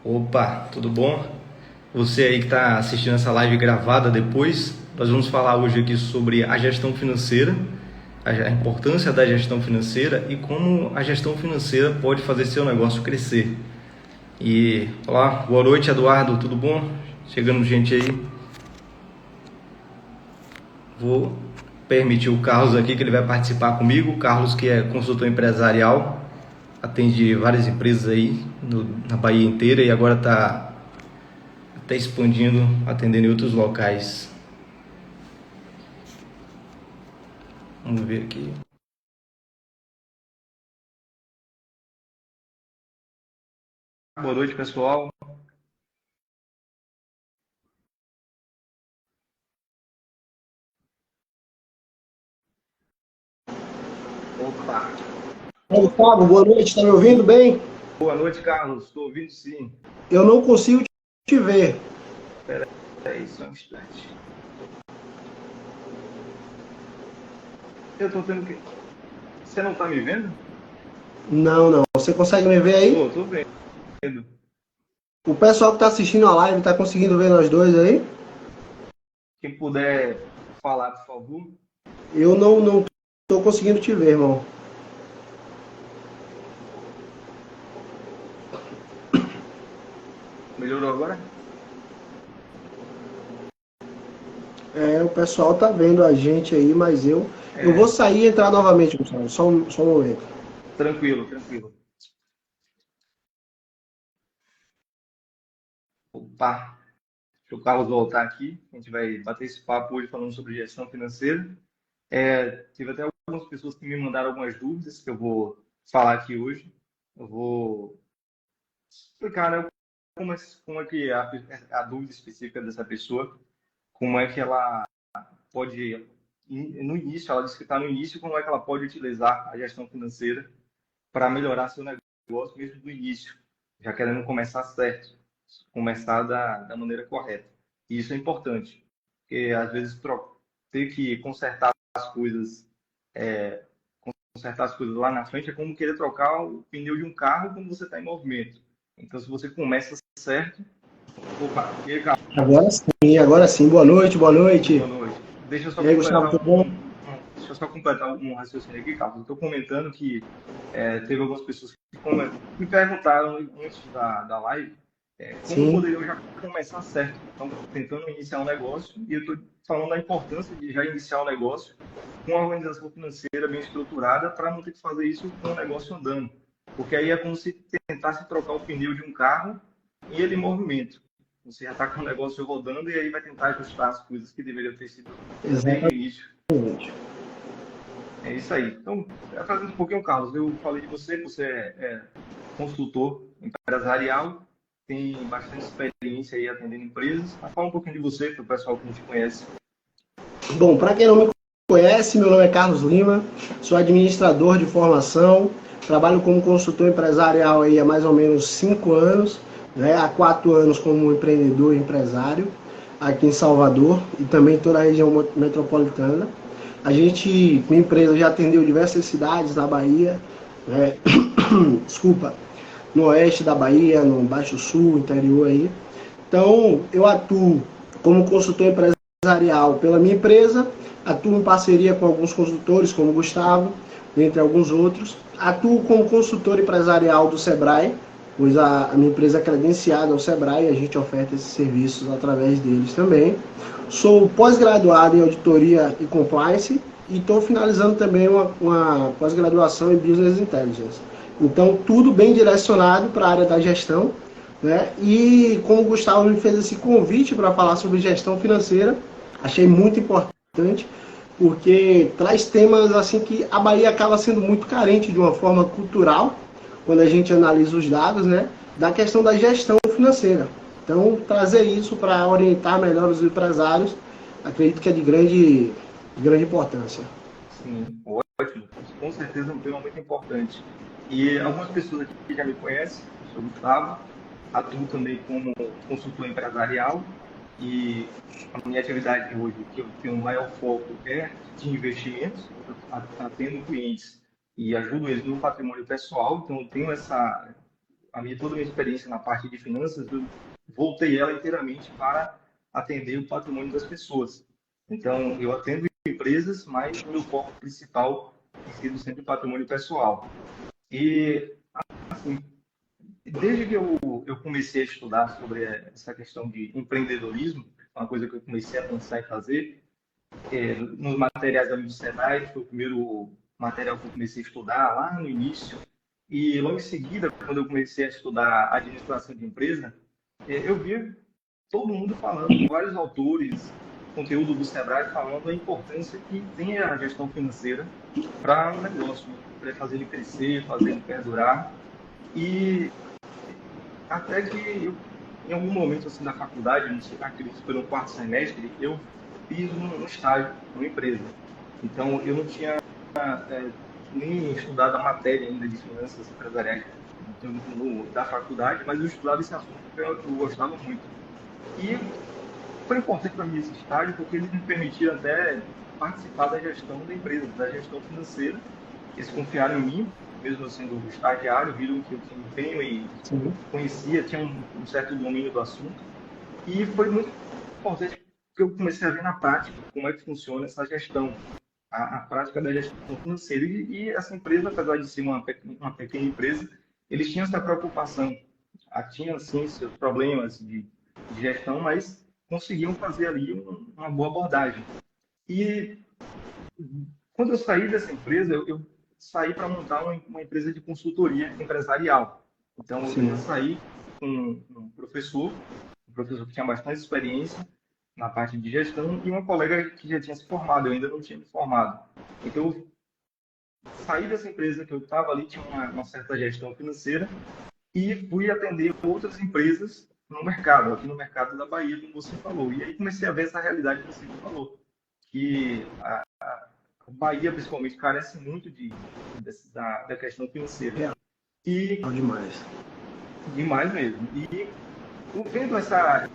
Opa, tudo bom? Você aí que está assistindo essa live gravada depois, nós vamos falar hoje aqui sobre a gestão financeira, a importância da gestão financeira e como a gestão financeira pode fazer seu negócio crescer. E, olá, boa noite, Eduardo, tudo bom? Chegando gente aí. Vou permitir o Carlos aqui que ele vai participar comigo. O Carlos, que é consultor empresarial, atende várias empresas aí na Bahia inteira e agora está até expandindo, atendendo em outros locais. Vamos ver aqui. Boa noite, pessoal. Opa. Oi, Gustavo, boa noite, está me ouvindo bem? Boa noite, Carlos. Estou ouvindo sim. Eu não consigo te ver. Espera aí só um instante. Eu estou tendo que... Você não está me vendo? Não, não. Você consegue me ver aí? Estou vendo. O pessoal que está assistindo a live está conseguindo ver nós dois aí? Quem puder falar, por favor. Eu não estou conseguindo te ver, irmão. Melhorou agora? O pessoal tá vendo a gente aí, mas eu vou sair e entrar novamente, Gustavo. Só um momento. Tranquilo, tranquilo. Opa. Deixa o Carlos voltar aqui. A gente vai bater esse papo hoje falando sobre gestão financeira. Tive até algumas pessoas que me mandaram algumas dúvidas que eu vou falar aqui hoje. Eu vou explicar, né, como é que a dúvida específica dessa pessoa, como é que ela pode, no início, ela disse que está no início, como é que ela pode utilizar a gestão financeira para melhorar seu negócio mesmo do início, já querendo começar certo, começar da maneira correta. E isso é importante, porque às vezes ter que é, consertar as coisas lá na frente é como querer trocar o pneu de um carro quando você está em movimento. Então, se você começa certo... Opa, e aí, Carlos? Agora sim. Boa noite, boa noite. Boa noite. Deixa eu só E aí, Gustavo, completar tudo bom? deixa eu só completar um raciocínio aqui, Carlos. Eu estou comentando que teve algumas pessoas que me perguntaram antes da live como Sim, poderia eu já começar certo. Então, tentando iniciar um negócio, e eu estou falando da importância de já iniciar um negócio com uma organização financeira bem estruturada para não ter que fazer isso com o negócio andando. Porque aí é como se tentasse trocar o pneu de um carro e ele em movimento. Você já está com o negócio rodando e aí vai tentar ajustar as coisas que deveriam ter sido desde o exatamente. início. É isso aí. Então, fazendo um pouquinho, Carlos, eu falei de você, que você é consultor empresarial, tem bastante experiência aí atendendo empresas. Fala um pouquinho de você, para o pessoal que não te conhece. Bom, para quem não me conhece, meu nome é Carlos Lima, sou administrador de formação, trabalho como consultor empresarial aí há mais ou menos 5 anos, né? Há 4 anos como empreendedor e empresário aqui em Salvador e também toda a região metropolitana. Minha empresa já atendeu diversas cidades na Bahia, né? Desculpa, no oeste da Bahia, no Baixo Sul, interior aí. Então, eu atuo como consultor empresarial pela minha empresa, atuo em parceria com alguns consultores, como o Gustavo, entre alguns outros. Atuo como consultor empresarial do Sebrae, pois a minha empresa é credenciada ao Sebrae, a gente oferta esses serviços através deles também. Sou pós-graduado em auditoria e compliance e estou finalizando também uma pós-graduação em Business Intelligence. Então, tudo bem direcionado para a área da gestão, né? E como o Gustavo me fez esse convite para falar sobre gestão financeira, achei muito importante, porque traz temas assim que a Bahia acaba sendo muito carente de uma forma cultural, quando a gente analisa os dados, né? Da questão da gestão financeira. Então, trazer isso para orientar melhor os empresários, acredito que é de grande importância. Sim, ótimo. Com certeza é um tema muito importante. E algumas pessoas aqui que já me conhecem, eu sou Gustavo, atuo também como consultor empresarial e a minha atividade hoje, que eu tenho um maior foco é de investimentos, eu atendo clientes e ajudo eles no patrimônio pessoal, então eu tenho toda a minha experiência na parte de finanças, eu voltei ela inteiramente para atender o patrimônio das pessoas. Então, eu atendo empresas, mas o meu foco principal tem sido sempre o patrimônio pessoal. E, assim, desde que eu comecei a estudar sobre essa questão de empreendedorismo, uma coisa que eu comecei a pensar em fazer, nos materiais ali do Senai, foi o primeiro material que eu comecei a estudar lá no início, e logo em seguida, quando eu comecei a estudar administração de empresa, eu via todo mundo falando, vários autores, conteúdo do Sebrae falando a importância que tem a gestão financeira para o negócio, para fazer ele crescer, fazer ele perdurar. E até que eu, em algum momento assim, da faculdade, não sei, acredito que foi no quarto semestre, eu fiz um estágio numa empresa. Então, eu não tinha nem estudado a matéria ainda de finanças empresariais da faculdade, mas eu estudava esse assunto porque eu gostava muito. E foi importante para mim esse estágio porque ele me permitia até participar da gestão da empresa, da gestão financeira. Eles confiaram em mim, mesmo sendo estagiário, viram que eu tinha empenho e conhecia, tinha um certo domínio do assunto. E foi muito importante porque eu comecei a ver na prática como é que funciona essa gestão, a prática da gestão financeira. E essa empresa, apesar de ser uma pequena empresa, eles tinham essa preocupação. Tinham, sim, seus problemas de gestão, mas conseguiam fazer ali uma boa abordagem. E quando eu saí dessa empresa, eu saí para montar uma empresa de consultoria empresarial. Então, eu saí com um professor que tinha bastante experiência na parte de gestão e uma colega que já tinha se formado, eu ainda não tinha me formado. Então, eu saí dessa empresa que eu estava ali, tinha uma certa gestão financeira, e fui atender outras empresas no mercado, aqui no mercado da Bahia, como você falou. E aí comecei a ver essa realidade que você falou, que a Bahia, principalmente, carece muito da questão financeira. E demais. demais mesmo. E vendo essa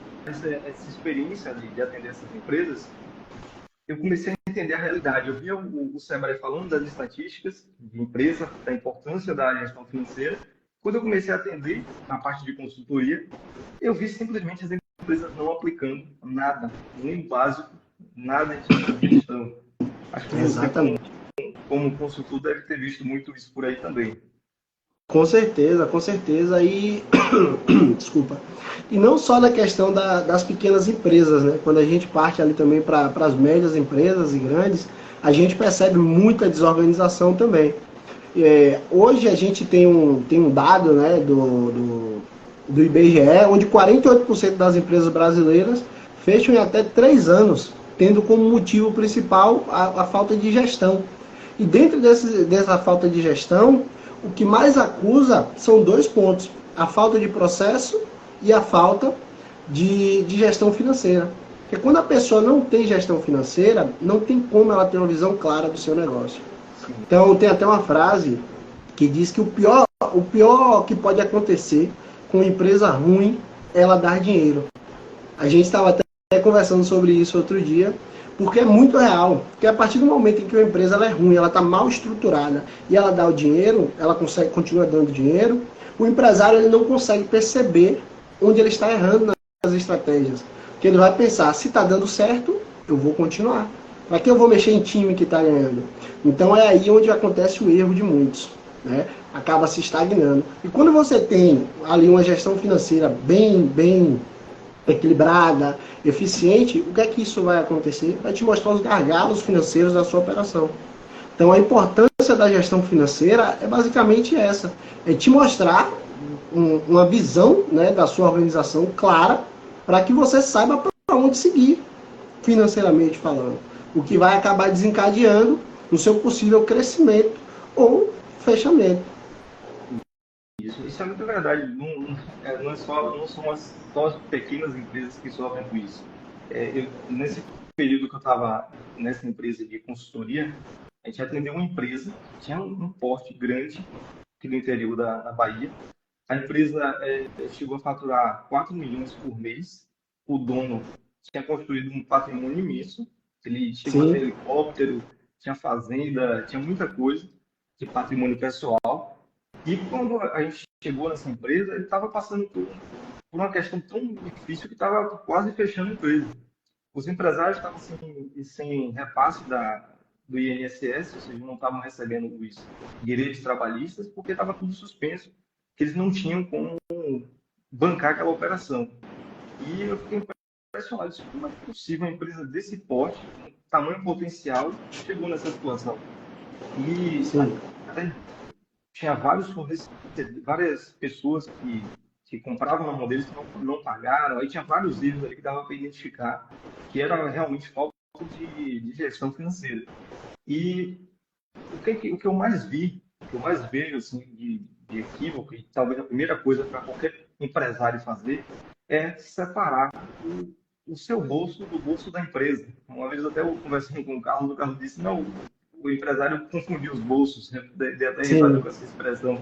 experiência de atender essas empresas, eu comecei a entender a realidade. Eu via o Sebrae falando das estatísticas de empresa, da importância da gestão financeira. Quando eu comecei a atender na parte de consultoria, eu vi simplesmente as empresas não aplicando nada, nem básico, nada de gestão. Acho que você, como consultor, deve ter visto muito isso por aí também. Com certeza. E, desculpa. E não só na questão das pequenas empresas, né? Quando a gente parte ali também para as médias empresas e grandes, a gente percebe muita desorganização também. Hoje a gente tem um dado, né, do IBGE, onde 48% das empresas brasileiras fecham em até 3 anos, tendo como motivo principal a falta de gestão. E dentro dessa falta de gestão, o que mais acusa são 2 pontos: a falta de processo e a falta de gestão financeira. Porque quando a pessoa não tem gestão financeira, não tem como ela ter uma visão clara do seu negócio. Então tem até uma frase que diz que o pior que pode acontecer com uma empresa ruim é ela dar dinheiro. A gente estava até conversando sobre isso outro dia, porque é muito real. Porque a partir do momento em que uma empresa ela é ruim, ela está mal estruturada e ela dá o dinheiro, ela continua dando dinheiro, o empresário ele não consegue perceber onde ele está errando nas estratégias. Porque ele vai pensar, se está dando certo, eu vou continuar. Para que eu vou mexer em time que está ganhando? Então é aí onde acontece o erro de muitos, né? Acaba se estagnando. E quando você tem ali uma gestão financeira bem equilibrada, eficiente, o que é que isso vai acontecer? Vai te mostrar os gargalos financeiros da sua operação. Então a importância da gestão financeira é basicamente essa, é te mostrar uma visão, né, da sua organização clara, para que você saiba para onde seguir, financeiramente falando. O que vai acabar desencadeando no seu possível crescimento ou fechamento. Isso é muito verdade. Não são só as pequenas empresas que sofrem com isso. Nesse período que eu estava nessa empresa de consultoria, a gente atendeu uma empresa que tinha um porte grande aqui no interior da Bahia. A empresa chegou a faturar 4 milhões por mês. O dono tinha construído um patrimônio imenso. Ele chegou a ter helicóptero, tinha fazenda, tinha muita coisa de patrimônio pessoal. E quando a gente chegou nessa empresa, ele estava passando por uma questão tão difícil que estava quase fechando a empresa. Os empresários estavam sem repasse do INSS, ou seja, não estavam recebendo os direitos trabalhistas porque estava tudo suspenso, que eles não tinham como bancar aquela operação. E eu fiquei impressionado, disse, como é possível uma empresa desse porte, com tamanho potencial, chegou nessa situação? E Sim. até tinha vários fornecedores, várias pessoas que compravam na mão deles que não pagaram, aí tinha vários erros ali que dava para identificar que era realmente falta de gestão financeira. E o que eu mais vi, o que eu mais vejo assim, de equívoco, e talvez a primeira coisa para qualquer empresário fazer, é separar o seu bolso do bolso da empresa. Uma vez até eu conversando com o Carlos disse, não, o empresário confundiu os bolsos, né? Dei até risada Sim. com essa expressão,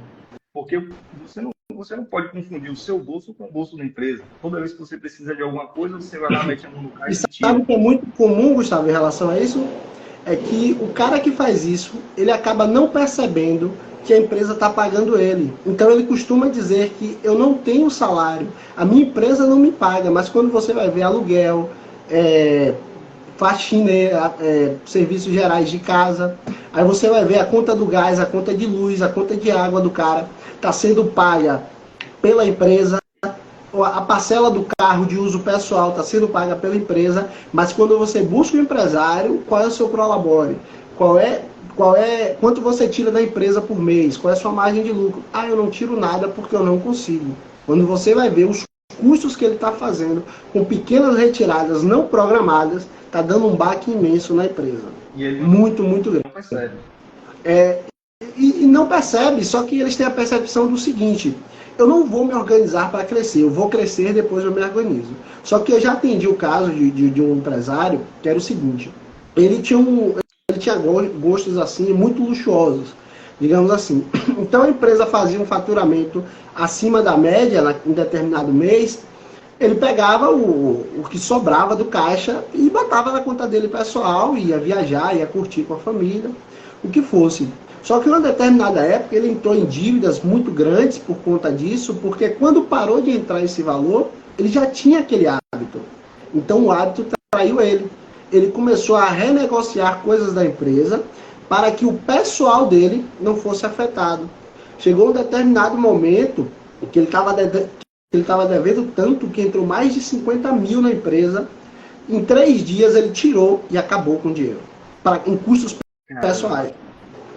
porque você não pode confundir o seu bolso com o bolso da empresa. Toda vez que você precisa de alguma coisa, você vai lá, mete a mão no E caixa e sabe tira. o que é muito comum, Gustavo, em relação a isso? É que o cara que faz isso, ele acaba não percebendo que a empresa está pagando ele. Então ele costuma dizer que eu não tenho salário, a minha empresa não me paga, mas quando você vai ver aluguel, faxina, serviços gerais de casa, aí você vai ver a conta do gás, a conta de luz, a conta de água do cara está sendo paga pela empresa, a parcela do carro de uso pessoal está sendo paga pela empresa, mas quando você busca o empresário, qual é o seu prolabore? Quanto você tira da empresa por mês? Qual é a sua margem de lucro? Ah, eu não tiro nada porque eu não consigo. Quando você vai ver os custos que ele está fazendo com pequenas retiradas não programadas, está dando um baque imenso na empresa. E ele Muito, muito grande. não percebe. E não percebe, só que eles têm a percepção do seguinte: eu não vou me organizar para crescer, eu vou crescer depois eu me organizo. Só que eu já atendi o caso de um empresário que era o seguinte: ele tinha, ele tinha gostos assim muito luxuosos, digamos assim. Então a empresa fazia um faturamento acima da média em determinado mês, ele pegava o que sobrava do caixa e botava na conta dele pessoal, ia viajar, ia curtir com a família, o que fosse. Só que em uma determinada época ele entrou em dívidas muito grandes por conta disso, porque quando parou de entrar esse valor, ele já tinha aquele hábito. Então o hábito traiu ele. Ele começou a renegociar coisas da empresa para que o pessoal dele não fosse afetado. Chegou um determinado momento que ele estava devendo tanto que entrou mais de 50 mil na empresa. Em 3 dias ele tirou e acabou com o dinheiro em custos pessoais.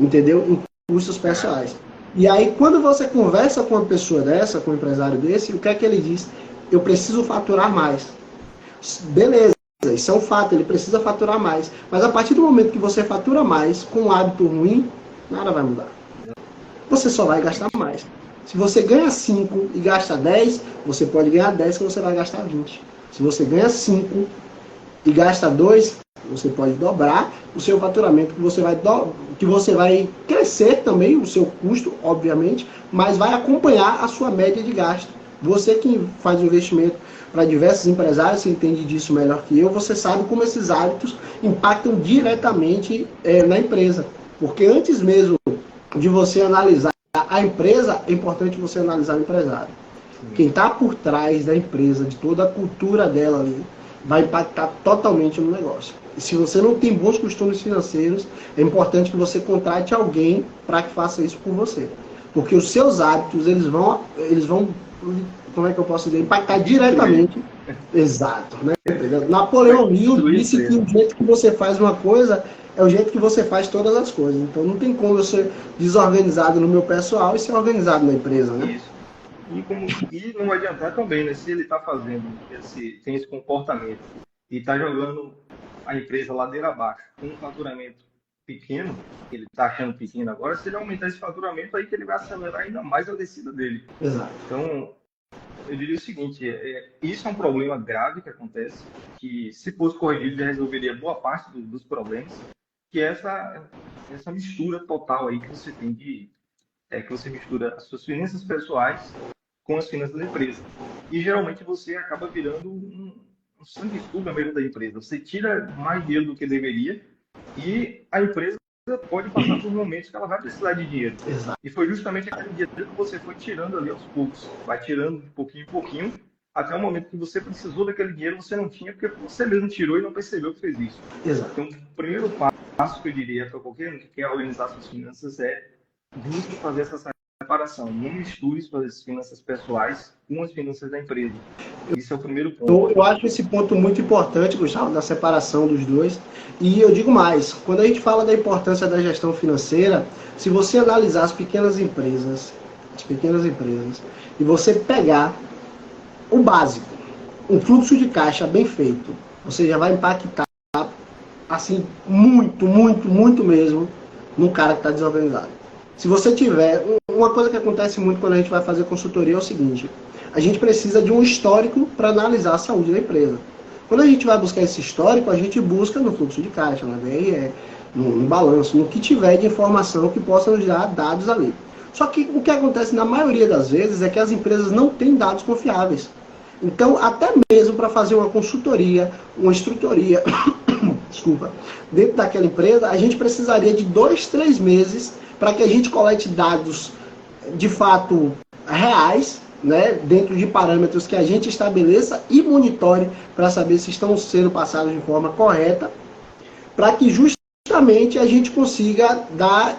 Entendeu? Em custos pessoais. E aí, quando você conversa com uma pessoa dessa, com um empresário desse, o que é que ele diz? Eu preciso faturar mais. Beleza, isso é um fato, ele precisa faturar mais. Mas a partir do momento que você fatura mais, com um hábito ruim, nada vai mudar. Você só vai gastar mais. Se você ganha 5 e gasta 10, você pode ganhar 10 que você vai gastar 20. Se você ganha 5 e gasta 2, você pode dobrar o seu faturamento, que você vai crescer também o seu custo, obviamente, mas vai acompanhar a sua média de gasto. Você que faz investimento para diversos empresários, você entende disso melhor que eu, você sabe como esses hábitos impactam diretamente na empresa. Porque antes mesmo de você analisar a empresa, é importante você analisar o empresário. Quem está por trás da empresa, de toda a cultura dela ali, vai impactar totalmente no negócio. E se você não tem bons costumes financeiros, é importante que você contrate alguém para que faça isso por você. Porque os seus hábitos, eles vão, como é que eu posso dizer, impactar diretamente. Exato, né? Napoleão Hill disse que o jeito que você faz uma coisa é o jeito que você faz todas as coisas. Então não tem como eu ser desorganizado no meu pessoal e ser organizado na empresa, né? Isso. E não vai adiantar também, né? Se ele está tem esse comportamento e está jogando a empresa ladeira abaixo, com um faturamento pequeno, que ele está achando pequeno agora, se ele aumentar esse faturamento, aí que ele vai acelerar ainda mais a descida dele. Exato. Então, eu diria o seguinte, isso é um problema grave que acontece, que se fosse corrigido já resolveria boa parte dos problemas, que é essa mistura total aí que você tem que você mistura as suas finanças pessoais com as finanças da empresa. E geralmente você acaba virando um sanguessuga mesmo da empresa. Você tira mais dinheiro do que deveria e a empresa pode passar por momentos que ela vai precisar de dinheiro. Exato. E foi justamente aquele dinheiro que você foi tirando ali aos poucos. Vai tirando de pouquinho em pouquinho, até o momento que você precisou daquele dinheiro, você não tinha, porque você mesmo tirou e não percebeu que fez isso. Exato. Então, o primeiro passo que eu diria para qualquer um que quer organizar suas finanças é busque fazer essa separação. Não misture suas finanças pessoais com as finanças da empresa. Isso é o primeiro ponto. Eu acho esse ponto muito importante, Gustavo, da separação dos dois. E eu digo mais, quando a gente fala da importância da gestão financeira, se você analisar as pequenas empresas, e você pegar o básico, um fluxo de caixa bem feito, você já vai impactar assim muito mesmo no cara que está desorganizado. Se você tiver, uma coisa que acontece muito quando a gente vai fazer consultoria é o seguinte: a gente precisa de um histórico para analisar a saúde da empresa. Quando a gente vai buscar esse histórico, a gente busca no fluxo de caixa, na DRE, no balanço, no que tiver de informação que possa nos dar dados ali. Só que o que acontece na maioria das vezes é que as empresas não têm dados confiáveis. Então, até mesmo para fazer uma consultoria, uma instrutoria, desculpa, dentro daquela empresa, a gente precisaria de 2, 3 meses para que a gente colete dados de fato reais, né, dentro de parâmetros que a gente estabeleça e monitore para saber se estão sendo passados de forma correta, para que justamente a gente consiga dar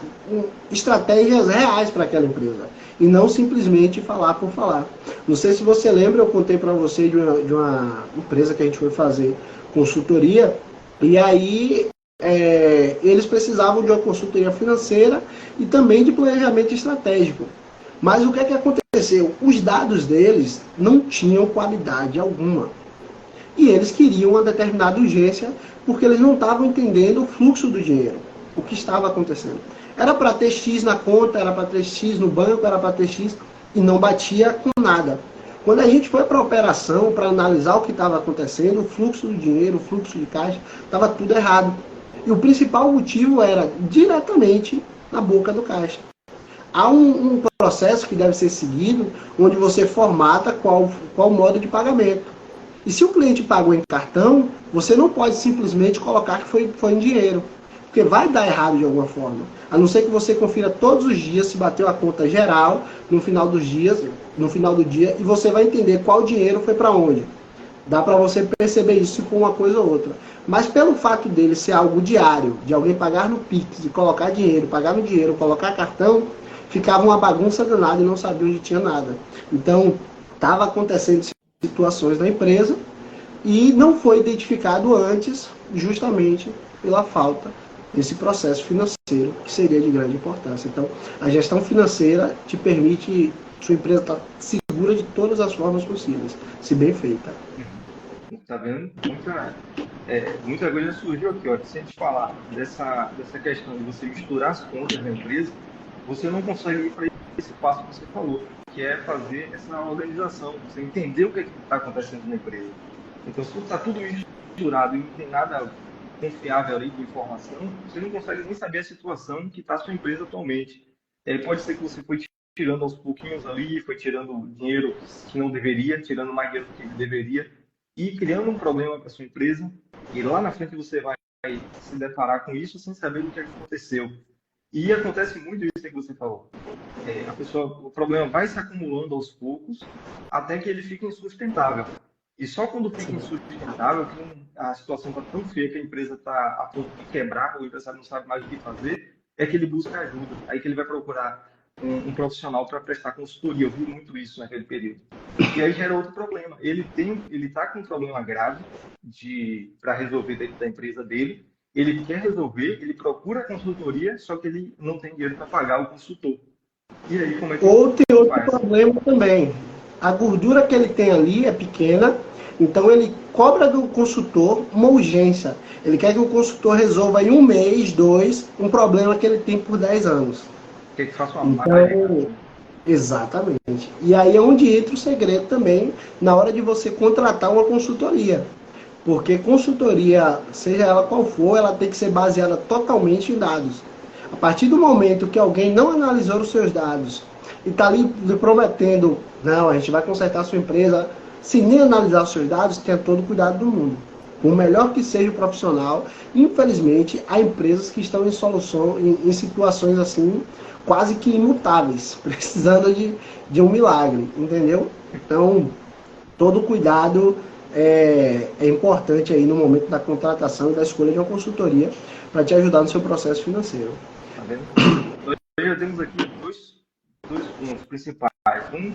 estratégias reais para aquela empresa e não simplesmente falar por falar. Não sei se você lembra, eu contei para você de uma empresa que a gente foi fazer consultoria, e aí eles precisavam de uma consultoria financeira e também de planejamento estratégico. Mas o que é que aconteceu? Os dados deles não tinham qualidade alguma. E eles queriam uma determinada urgência porque eles não estavam entendendo o fluxo do dinheiro, o que estava acontecendo. Era para ter X na conta, era para ter X no banco, era para ter X, e não batia com nada. Quando a gente foi para a operação, para analisar o que estava acontecendo, o fluxo do dinheiro, o fluxo de caixa, estava tudo errado. E o principal motivo era diretamente na boca do caixa. Há um processo que deve ser seguido, onde você formata qual modo de pagamento. E se o cliente pagou em cartão, você não pode simplesmente colocar que foi em dinheiro, porque vai dar errado de alguma forma. A não ser que você confira todos os dias se bateu a conta geral no final do dia, e você vai entender qual dinheiro foi para onde. Dá para você perceber isso se for uma coisa ou outra. Mas pelo fato dele ser algo diário, de alguém pagar no Pix, de colocar dinheiro, pagar no dinheiro, colocar cartão, ficava uma bagunça danada e não sabia onde tinha nada. Então, estava acontecendo situações na empresa e não foi identificado antes, justamente pela falta desse processo financeiro, que seria de grande importância. Então, a gestão financeira te permite, sua empresa estar segura de todas as formas possíveis, se bem feita. Tá vendo? Muita coisa surgiu aqui, ó. Se a gente falar dessa questão de você misturar as contas da empresa, você não consegue ir para esse passo que você falou, que é fazer essa organização, você entender o que está acontecendo na empresa. Então, se está tudo misturado e não tem nada confiável ali de informação, você não consegue nem saber a situação que está a sua empresa atualmente. Pode ser que você foi tirando aos pouquinhos ali, foi tirando dinheiro que não deveria, tirando mais dinheiro do que deveria, e criando um problema para a sua empresa, e lá na frente você vai se deparar com isso sem saber o que aconteceu. E acontece muito isso que você falou. O problema vai se acumulando aos poucos até que ele fique insustentável. E só quando fica insustentável, que a situação está tão feia que a empresa está a ponto de quebrar, o empresário não sabe mais o que fazer, é que ele busca ajuda. Aí que ele vai procurar um profissional para prestar consultoria. Eu vi muito isso naquele período. E aí gera outro problema. Ele está com um problema grave para resolver dentro da empresa dele. Ele quer resolver, ele procura a consultoria, só que ele não tem dinheiro para pagar o consultor. E aí, como é que Ou tem outro problema também. A gordura que ele tem ali é pequena, então ele cobra do consultor uma urgência. Ele quer que o consultor resolva em 1 mês, 2, um problema que ele tem por 10 anos. Quer que faça uma mágica. Exatamente. E aí é onde entra o segredo também, na hora de você contratar uma consultoria. Porque consultoria, seja ela qual for, ela tem que ser baseada totalmente em dados. A partir do momento que alguém não analisou os seus dados e está ali lhe prometendo, não, a gente vai consertar a sua empresa, se nem analisar os seus dados, tenha todo o cuidado do mundo. Por melhor que seja o profissional, infelizmente, há empresas que estão em situações assim, quase que imutáveis, precisando de um milagre, entendeu? Então, todo cuidado é importante aí no momento da contratação e da escolha de uma consultoria para te ajudar no seu processo financeiro. Tá vendo? Nós já temos aqui dois pontos principais. Um,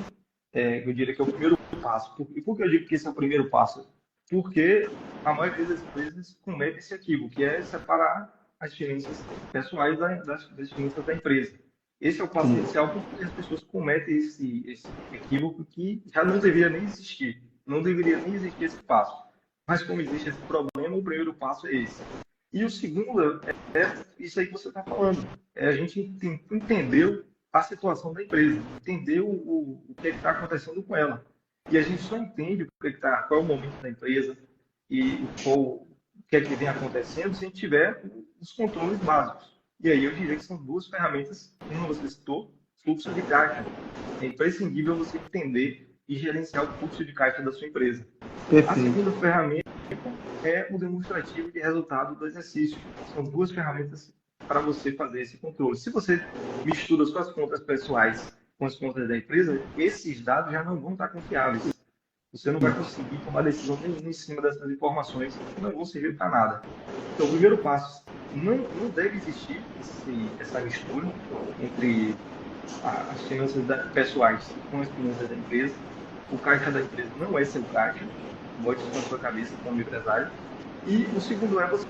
eu diria que é o primeiro passo. E por que eu digo que esse é o primeiro passo? Porque a maioria das empresas comete esse equívoco, que é separar as finanças pessoais das finanças da empresa. Esse é o passo inicial, porque as pessoas cometem esse equívoco que já não deveria nem existir. Não deveria nem existir esse passo. Mas como existe esse problema, o primeiro passo é esse. E o segundo é isso aí que você está falando. É a gente entender a situação da empresa, entender o que está acontecendo com ela. E a gente só entende qual é o momento da empresa e o que é que vem acontecendo se a gente tiver os controles básicos. E aí eu diria que são duas ferramentas, uma você citou, fluxo de caixa. É imprescindível você entender e gerenciar o fluxo de caixa da sua empresa. Perfeito. A segunda ferramenta é o demonstrativo de resultado do exercício. São duas ferramentas para você fazer esse controle. Se você mistura suas contas pessoais com as contas da empresa, esses dados já não vão estar confiáveis. Você não vai conseguir tomar decisão nenhuma em cima dessas informações que não vão servir para nada. Então, o primeiro passo, não deve existir essa mistura entre as finanças pessoais com as finanças da empresa. O caixa da empresa não é seu caixa, bote isso na sua cabeça como empresário. E o segundo é você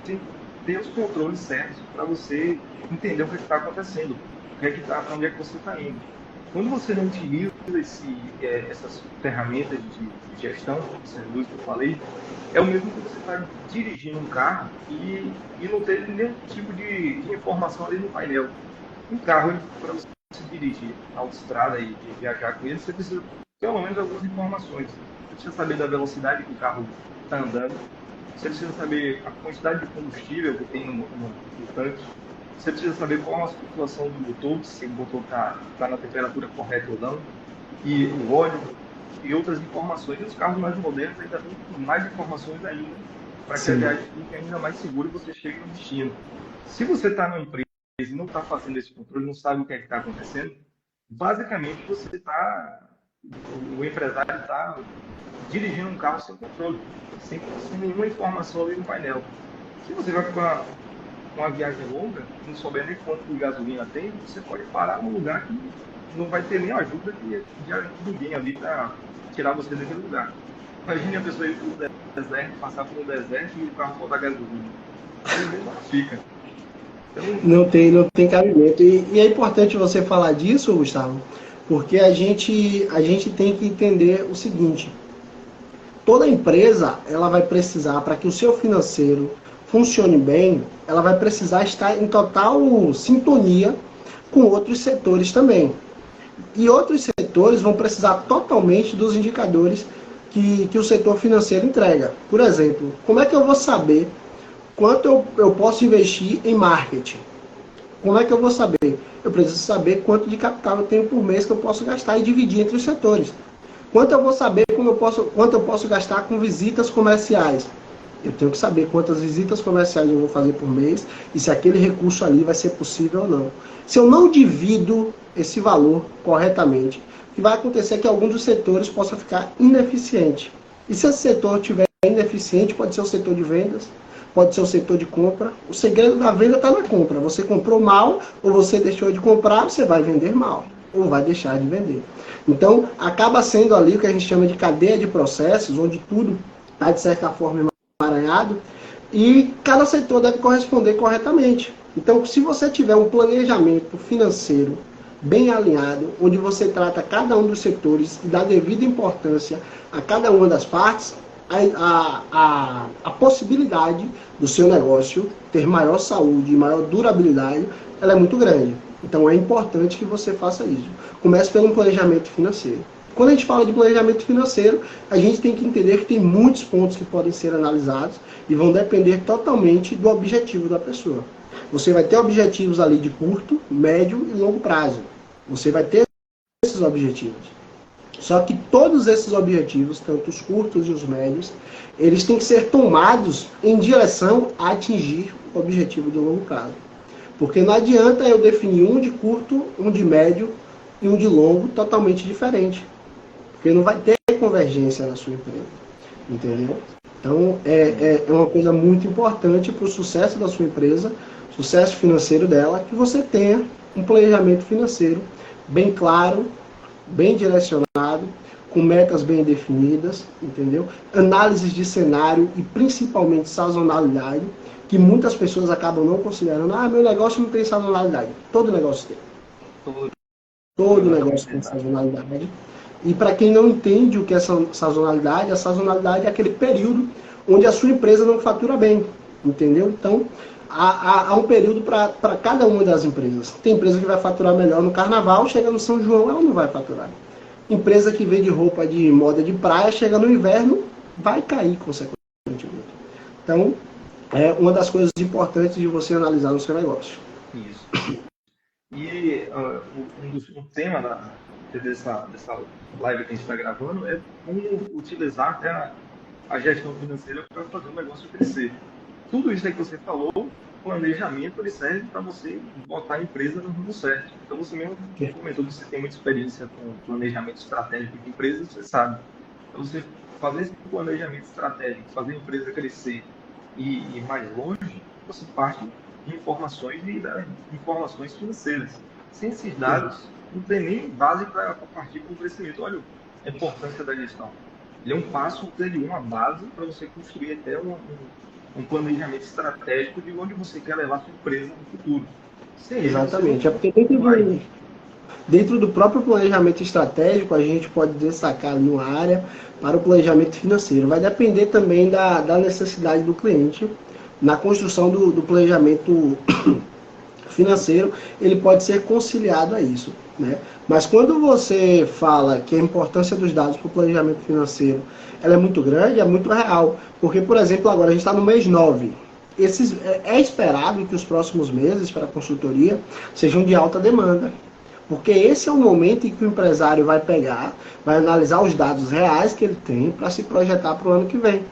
ter os controles certos para você entender o que está acontecendo, para onde é que você está indo. Quando você não utiliza essas ferramentas de gestão, essas duas que eu falei, é o mesmo que você está dirigindo um carro e não ter nenhum tipo de informação ali no painel. Um carro, para você dirigir na autoestrada e viajar com ele, você precisa pelo menos algumas informações. Você precisa saber da velocidade que o carro está andando, você precisa saber a quantidade de combustível que tem no tanque, você precisa saber qual a situação do motor, se o motor está na temperatura correta ou não, e o óleo e outras informações. E os carros mais modernos ainda têm mais informações ainda, para que a viagem fique ainda mais segura e você chegue no destino. Se você está numa empresa e não está fazendo esse controle, não sabe o que é que está acontecendo, basicamente o empresário está dirigindo um carro sem controle, sem nenhuma informação ali no painel. Se você vai para uma viagem longa, não souber nem quanto de gasolina tem, você pode parar num lugar que não vai ter nem ajuda de ninguém ali para tirar você daquele lugar. Imagine a pessoa ir para o deserto, passar por um deserto e o carro faltar gasolina. Aí mesmo ela fica. Então, não tem cabimento. E é importante você falar disso, Gustavo, porque a gente tem que entender o seguinte: toda empresa ela vai precisar, para que o seu financeiro funcione bem, ela vai precisar estar em total sintonia com outros setores também. E outros setores vão precisar totalmente dos indicadores que o setor financeiro entrega. Por exemplo, como é que eu vou saber quanto eu posso investir em marketing? Como é que eu vou saber? Eu preciso saber quanto de capital eu tenho por mês que eu posso gastar e dividir entre os setores. Quanto eu vou saber quanto eu posso gastar com visitas comerciais? Eu tenho que saber quantas visitas comerciais eu vou fazer por mês e se aquele recurso ali vai ser possível ou não. Se eu não divido esse valor corretamente, o que vai acontecer é que algum dos setores possa ficar ineficiente. E se esse setor estiver ineficiente, pode ser o setor de vendas, pode ser o setor de compra. O segredo da venda está na compra. Você comprou mal ou você deixou de comprar, você vai vender mal ou vai deixar de vender. Então, acaba sendo ali o que a gente chama de cadeia de processos, onde tudo está, de certa forma, emaranhado, e cada setor deve corresponder corretamente. Então, se você tiver um planejamento financeiro bem alinhado, onde você trata cada um dos setores e dá devida importância a cada uma das partes, a possibilidade do seu negócio ter maior saúde e maior durabilidade, ela é muito grande. Então, é importante que você faça isso. Comece pelo planejamento financeiro. Quando a gente fala de planejamento financeiro, a gente tem que entender que tem muitos pontos que podem ser analisados e vão depender totalmente do objetivo da pessoa. Você vai ter objetivos ali de curto, médio e longo prazo. Você vai ter esses objetivos. Só que todos esses objetivos, tanto os curtos e os médios, eles têm que ser tomados em direção a atingir o objetivo de longo prazo. Porque não adianta eu definir um de curto, um de médio e um de longo totalmente diferente. Porque não vai ter convergência na sua empresa. Entendeu? Então, é uma coisa muito importante para o sucesso da sua empresa, sucesso financeiro dela, que você tenha um planejamento financeiro bem claro, bem direcionado, com metas bem definidas, entendeu? Análises de cenário e principalmente sazonalidade, que muitas pessoas acabam não considerando. Ah, meu negócio não tem sazonalidade. Todo negócio tem. Todo negócio tem sazonalidade. E para quem não entende o que é sazonalidade, a sazonalidade é aquele período onde a sua empresa não fatura bem, entendeu? Então, há um período para cada uma das empresas. Tem empresa que vai faturar melhor no carnaval, chega no São João, ela não vai faturar. Empresa que vende roupa de moda de praia, chega no inverno, vai cair consequentemente. Então, é uma das coisas importantes de você analisar no seu negócio. Isso. E um tema dessa live que a gente está gravando é como utilizar até a gestão financeira para fazer o negócio crescer. Tudo isso aí que você falou, planejamento, ele serve para você botar a empresa no rumo certo. Então, você mesmo comentou que você tem muita experiência com planejamento estratégico de empresas, você sabe. Então, você fazer esse planejamento estratégico, fazer a empresa crescer e ir mais longe, você parte de informações financeiras. Sem esses dados, não tem nem base para partir para o crescimento. Olha a importância da gestão. Ele é um passo, uma base para você construir até um planejamento estratégico de onde você quer levar a sua empresa no futuro. Exatamente. É porque dentro do próprio planejamento estratégico, a gente pode destacar ali uma área para o planejamento financeiro. Vai depender também da necessidade do cliente. Na construção do planejamento financeiro, ele pode ser conciliado a isso, né? Mas quando você fala que a importância dos dados para o planejamento financeiro ela é muito grande, é muito real. Porque, por exemplo, agora a gente está no mês 9. É esperado que os próximos meses para a consultoria sejam de alta demanda. Porque esse é o momento em que o empresário vai pegar, vai analisar os dados reais que ele tem para se projetar para o ano que vem.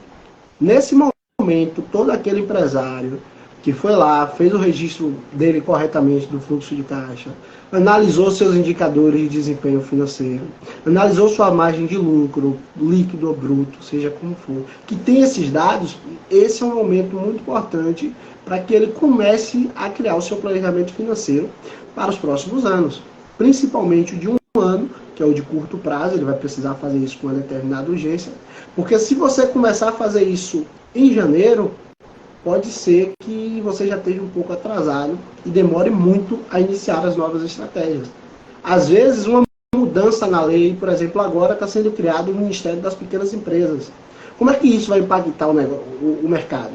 Nesse momento, todo aquele empresário que foi lá, fez o registro dele corretamente do fluxo de caixa, analisou seus indicadores de desempenho financeiro, analisou sua margem de lucro, líquido ou bruto, seja como for, que tem esses dados, esse é um momento muito importante para que ele comece a criar o seu planejamento financeiro para os próximos anos, principalmente de um ano, que é o de curto prazo, ele vai precisar fazer isso com uma determinada urgência, porque se você começar a fazer isso em janeiro, pode ser que você já esteja um pouco atrasado e demore muito a iniciar as novas estratégias. Às vezes, uma mudança na lei, por exemplo, agora está sendo criado o Ministério das Pequenas Empresas. Como é que isso vai impactar o mercado?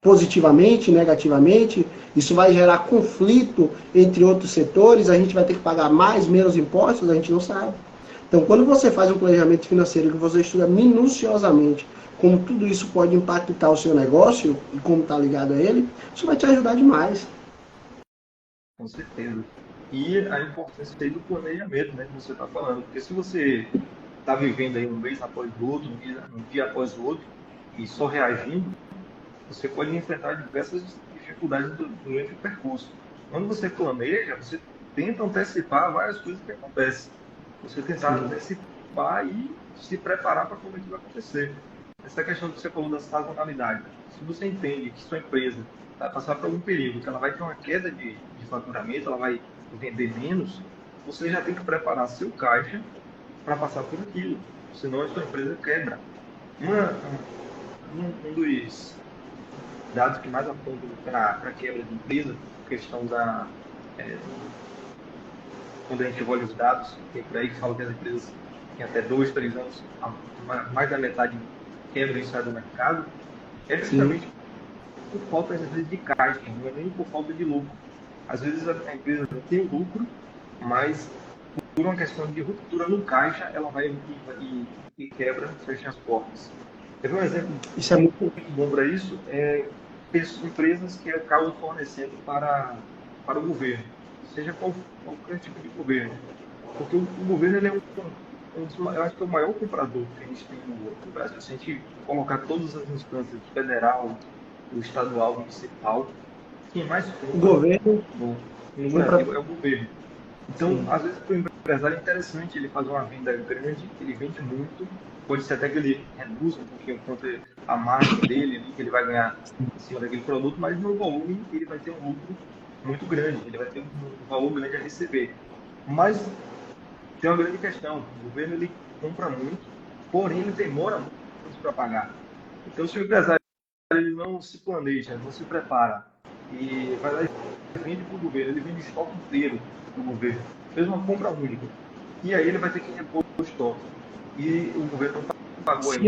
Positivamente, negativamente? Isso vai gerar conflito entre outros setores? A gente vai ter que pagar mais, menos impostos? A gente não sabe. Então, quando você faz um planejamento financeiro que você estuda minuciosamente como tudo isso pode impactar o seu negócio e como está ligado a ele, isso vai te ajudar demais. Com certeza. E a importância aí do planejamento, né, que você está falando. Porque se você está vivendo aí um mês após o outro, um dia após o outro, e só reagindo, você pode enfrentar diversas dificuldades durante o percurso. Quando você planeja, você tenta antecipar várias coisas que acontecem. Você tentar antecipar e se preparar para como isso vai acontecer. Essa questão que você falou da sazonalidade. Se você entende que sua empresa vai passar por algum período, que ela vai ter uma queda de faturamento, ela vai vender menos, você já tem que preparar seu caixa para passar por aquilo. Senão a sua empresa quebra. Um dos dados que mais apontam para a quebra de empresa, a questão da... quando a gente olha os dados, tem por aí que fala que as empresas têm até 2, 3 anos, mais da metade quebra e sai do mercado, é justamente por falta, às vezes, de caixa, não é nem por falta de lucro. Às vezes a empresa tem lucro, mas por uma questão de ruptura no caixa, ela vai e quebra, fecha as portas. Teve um exemplo isso é muito bom para isso, empresas que acabam fornecendo para o governo, seja qualquer tipo de governo. Porque o governo ele é eu acho que é o maior comprador que a gente tem no Brasil. Se a gente colocar todas as instâncias, federal, o estadual, o municipal, quem mais O compra governo no compra. Brasil é o governo. Então, Sim. às vezes, para o empresário é interessante ele fazer uma venda grande, ele vende muito, pode ser até que ele reduza um pouquinho quanto a margem dele, ali, que ele vai ganhar em cima daquele produto, mas no volume ele vai ter um lucro muito grande, ele vai ter um valor grande a receber. Mas tem uma grande questão, o governo ele compra muito, porém ele demora muito para pagar. Então, se o empresário ele não se planeja, não se prepara e vai lá e vende para o governo, ele vende o estoque inteiro para o governo, fez uma compra única. E aí ele vai ter que repor o estoque. E o governo não pagou ainda.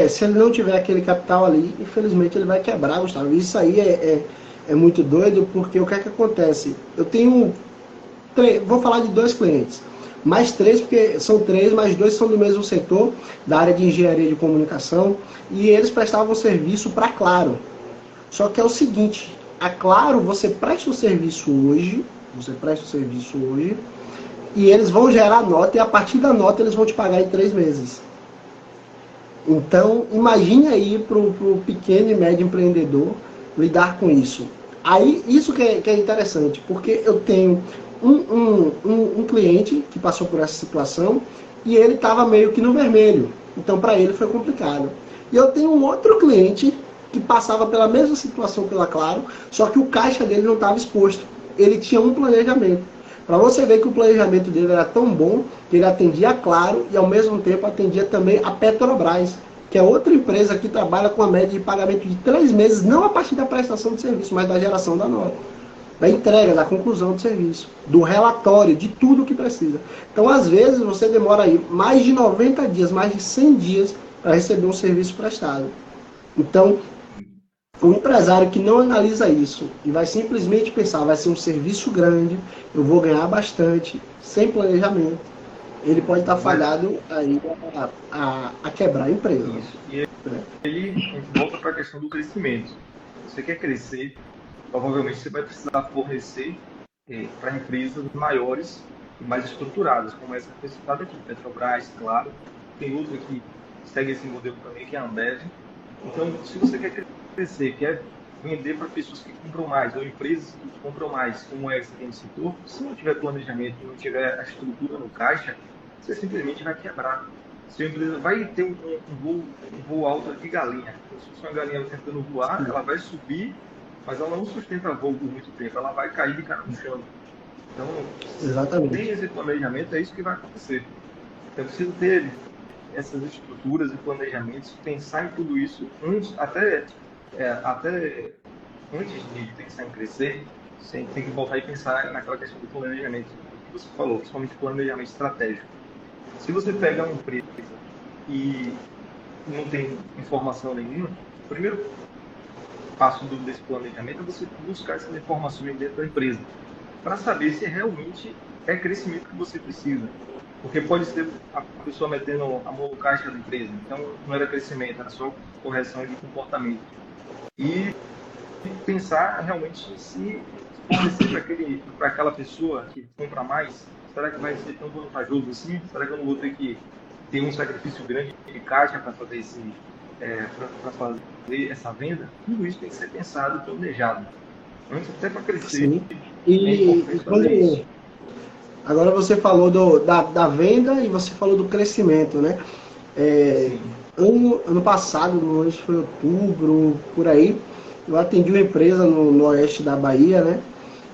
Se ele não tiver aquele capital ali, infelizmente ele vai quebrar, Gustavo. Isso aí é muito doido, porque o que é que acontece? Eu tenho, vou falar de dois clientes, mais três, porque são três, mas dois são do mesmo setor, da área de engenharia de comunicação, e eles prestavam serviço para a Claro. Só que é o seguinte, a Claro, você presta o serviço hoje, e eles vão gerar nota, e a partir da nota eles vão te pagar em 3 meses. Então, imagine aí para o pequeno e médio empreendedor lidar com isso. Aí, isso que é interessante, porque eu tenho um cliente que passou por essa situação e ele estava meio que no vermelho. Então, para ele foi complicado. E eu tenho um outro cliente que passava pela mesma situação pela Claro, só que o caixa dele não estava exposto. Ele tinha um planejamento. Para você ver que o planejamento dele era tão bom que ele atendia a Claro e ao mesmo tempo atendia também a Petrobras, que é outra empresa que trabalha com a média de pagamento de 3 meses, não a partir da prestação de serviço, mas da geração da nota, da entrega, da conclusão do serviço, do relatório, de tudo que precisa. Então, às vezes, você demora aí mais de 90 dias, mais de 100 dias para receber um serviço prestado. Então, o empresário que não analisa isso e vai simplesmente pensar, vai ser um serviço grande, eu vou ganhar bastante, sem planejamento, ele pode estar falhado aí a quebrar a empresa. Isso. E aí a gente volta para a questão do crescimento. Você quer crescer, provavelmente você vai precisar fornecer para empresas maiores e mais estruturadas, como essa que foi citada aqui, Petrobras, claro. Tem outra que segue esse modelo também, que é a Ambev. Então, se você quer crescer, quer vender para pessoas que compram mais, ou empresas que compram mais, como essa que a gente citou, se não tiver planejamento, não tiver a estrutura no caixa, você simplesmente vai quebrar. Sua empresa vai ter um voo alto de galinha. Se fosse uma galinha tentando voar, ela vai subir, mas ela não sustenta voo por muito tempo, ela vai cair de cara no chão. Então, sem esse planejamento, é isso que vai acontecer. Então, precisa ter essas estruturas e planejamentos, pensar em tudo isso, até antes de pensar em crescer, você tem que voltar e pensar naquela questão do planejamento que você falou, principalmente planejamento estratégico. Se você pega uma empresa e não tem informação nenhuma, o primeiro passo desse planejamento é você buscar essas informações dentro da empresa, para saber se realmente é crescimento que você precisa. Porque pode ser a pessoa metendo a mão no caixa da empresa, então não era crescimento, era só correção de comportamento. E pensar realmente se fornecer para aquela pessoa que compra mais, será que vai ser tão vantajoso assim? Será que eu não vou ter que ter um sacrifício grande de caixa para fazer para fazer essa venda? Tudo isso tem que ser pensado e planejado. Antes até para crescer. Sim. E agora você falou da venda e você falou do crescimento, né? Ano passado, no ano foi outubro, por aí, eu atendi uma empresa no oeste da Bahia, né?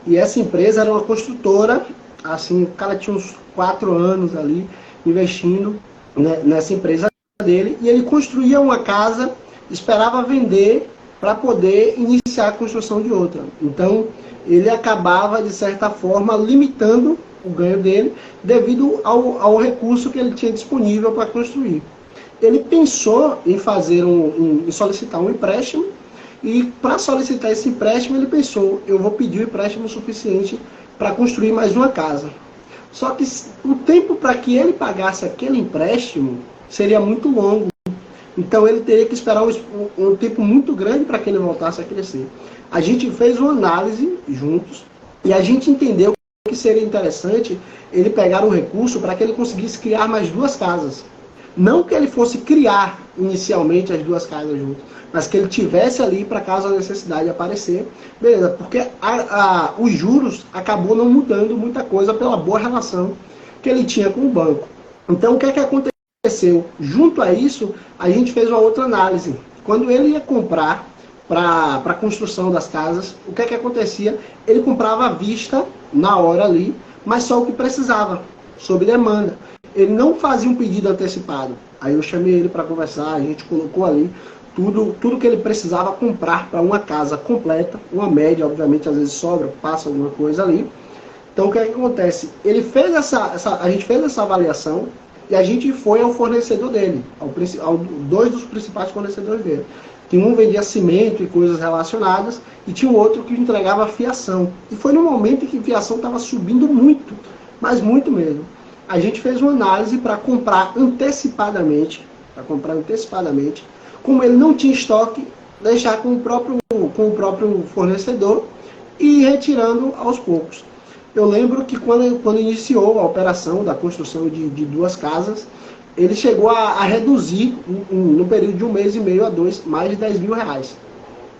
E essa empresa era uma construtora, assim, o cara tinha uns 4 anos ali investindo, né, nessa empresa dele, e ele construía uma casa, esperava vender para poder iniciar a construção de outra. Então, ele acabava, de certa forma, limitando o ganho dele devido ao recurso que ele tinha disponível para construir. Ele pensou em em solicitar um empréstimo, e para solicitar esse empréstimo ele pensou, eu vou pedir um empréstimo suficiente para construir mais uma casa. Só que o tempo para que ele pagasse aquele empréstimo seria muito longo. Então ele teria que esperar um tempo muito grande para que ele voltasse a crescer. A gente fez uma análise juntos e a gente entendeu que seria interessante ele pegar um recurso para que ele conseguisse criar mais 2 casas. Não que ele fosse criar inicialmente as 2 casas juntas, mas que ele tivesse ali para caso a necessidade aparecer. Beleza, porque os juros acabou não mudando muita coisa pela boa relação que ele tinha com o banco. Então, o que é que aconteceu? Junto a isso, a gente fez uma outra análise. Quando ele ia comprar para a construção das casas, o que é que acontecia? Ele comprava à vista, na hora ali, mas só o que precisava, sob demanda. Ele não fazia um pedido antecipado. Aí eu chamei ele para conversar, a gente colocou ali tudo que ele precisava comprar para uma casa completa, uma média, obviamente, às vezes sobra, passa alguma coisa ali. Então, o que é que acontece? Ele fez a gente fez essa avaliação e a gente foi ao fornecedor dele, ao 2 dos principais fornecedores dele. Que um vendia cimento e coisas relacionadas e tinha um outro que entregava fiação. E foi no momento em que a fiação estava subindo muito, mas muito mesmo. A gente fez uma análise para comprar antecipadamente, como ele não tinha estoque, deixar com o próprio fornecedor e ir retirando aos poucos. Eu lembro que quando iniciou a operação da construção de 2 casas, ele chegou a reduzir, no período de 1 mês e meio a 2, mais de 10 mil reais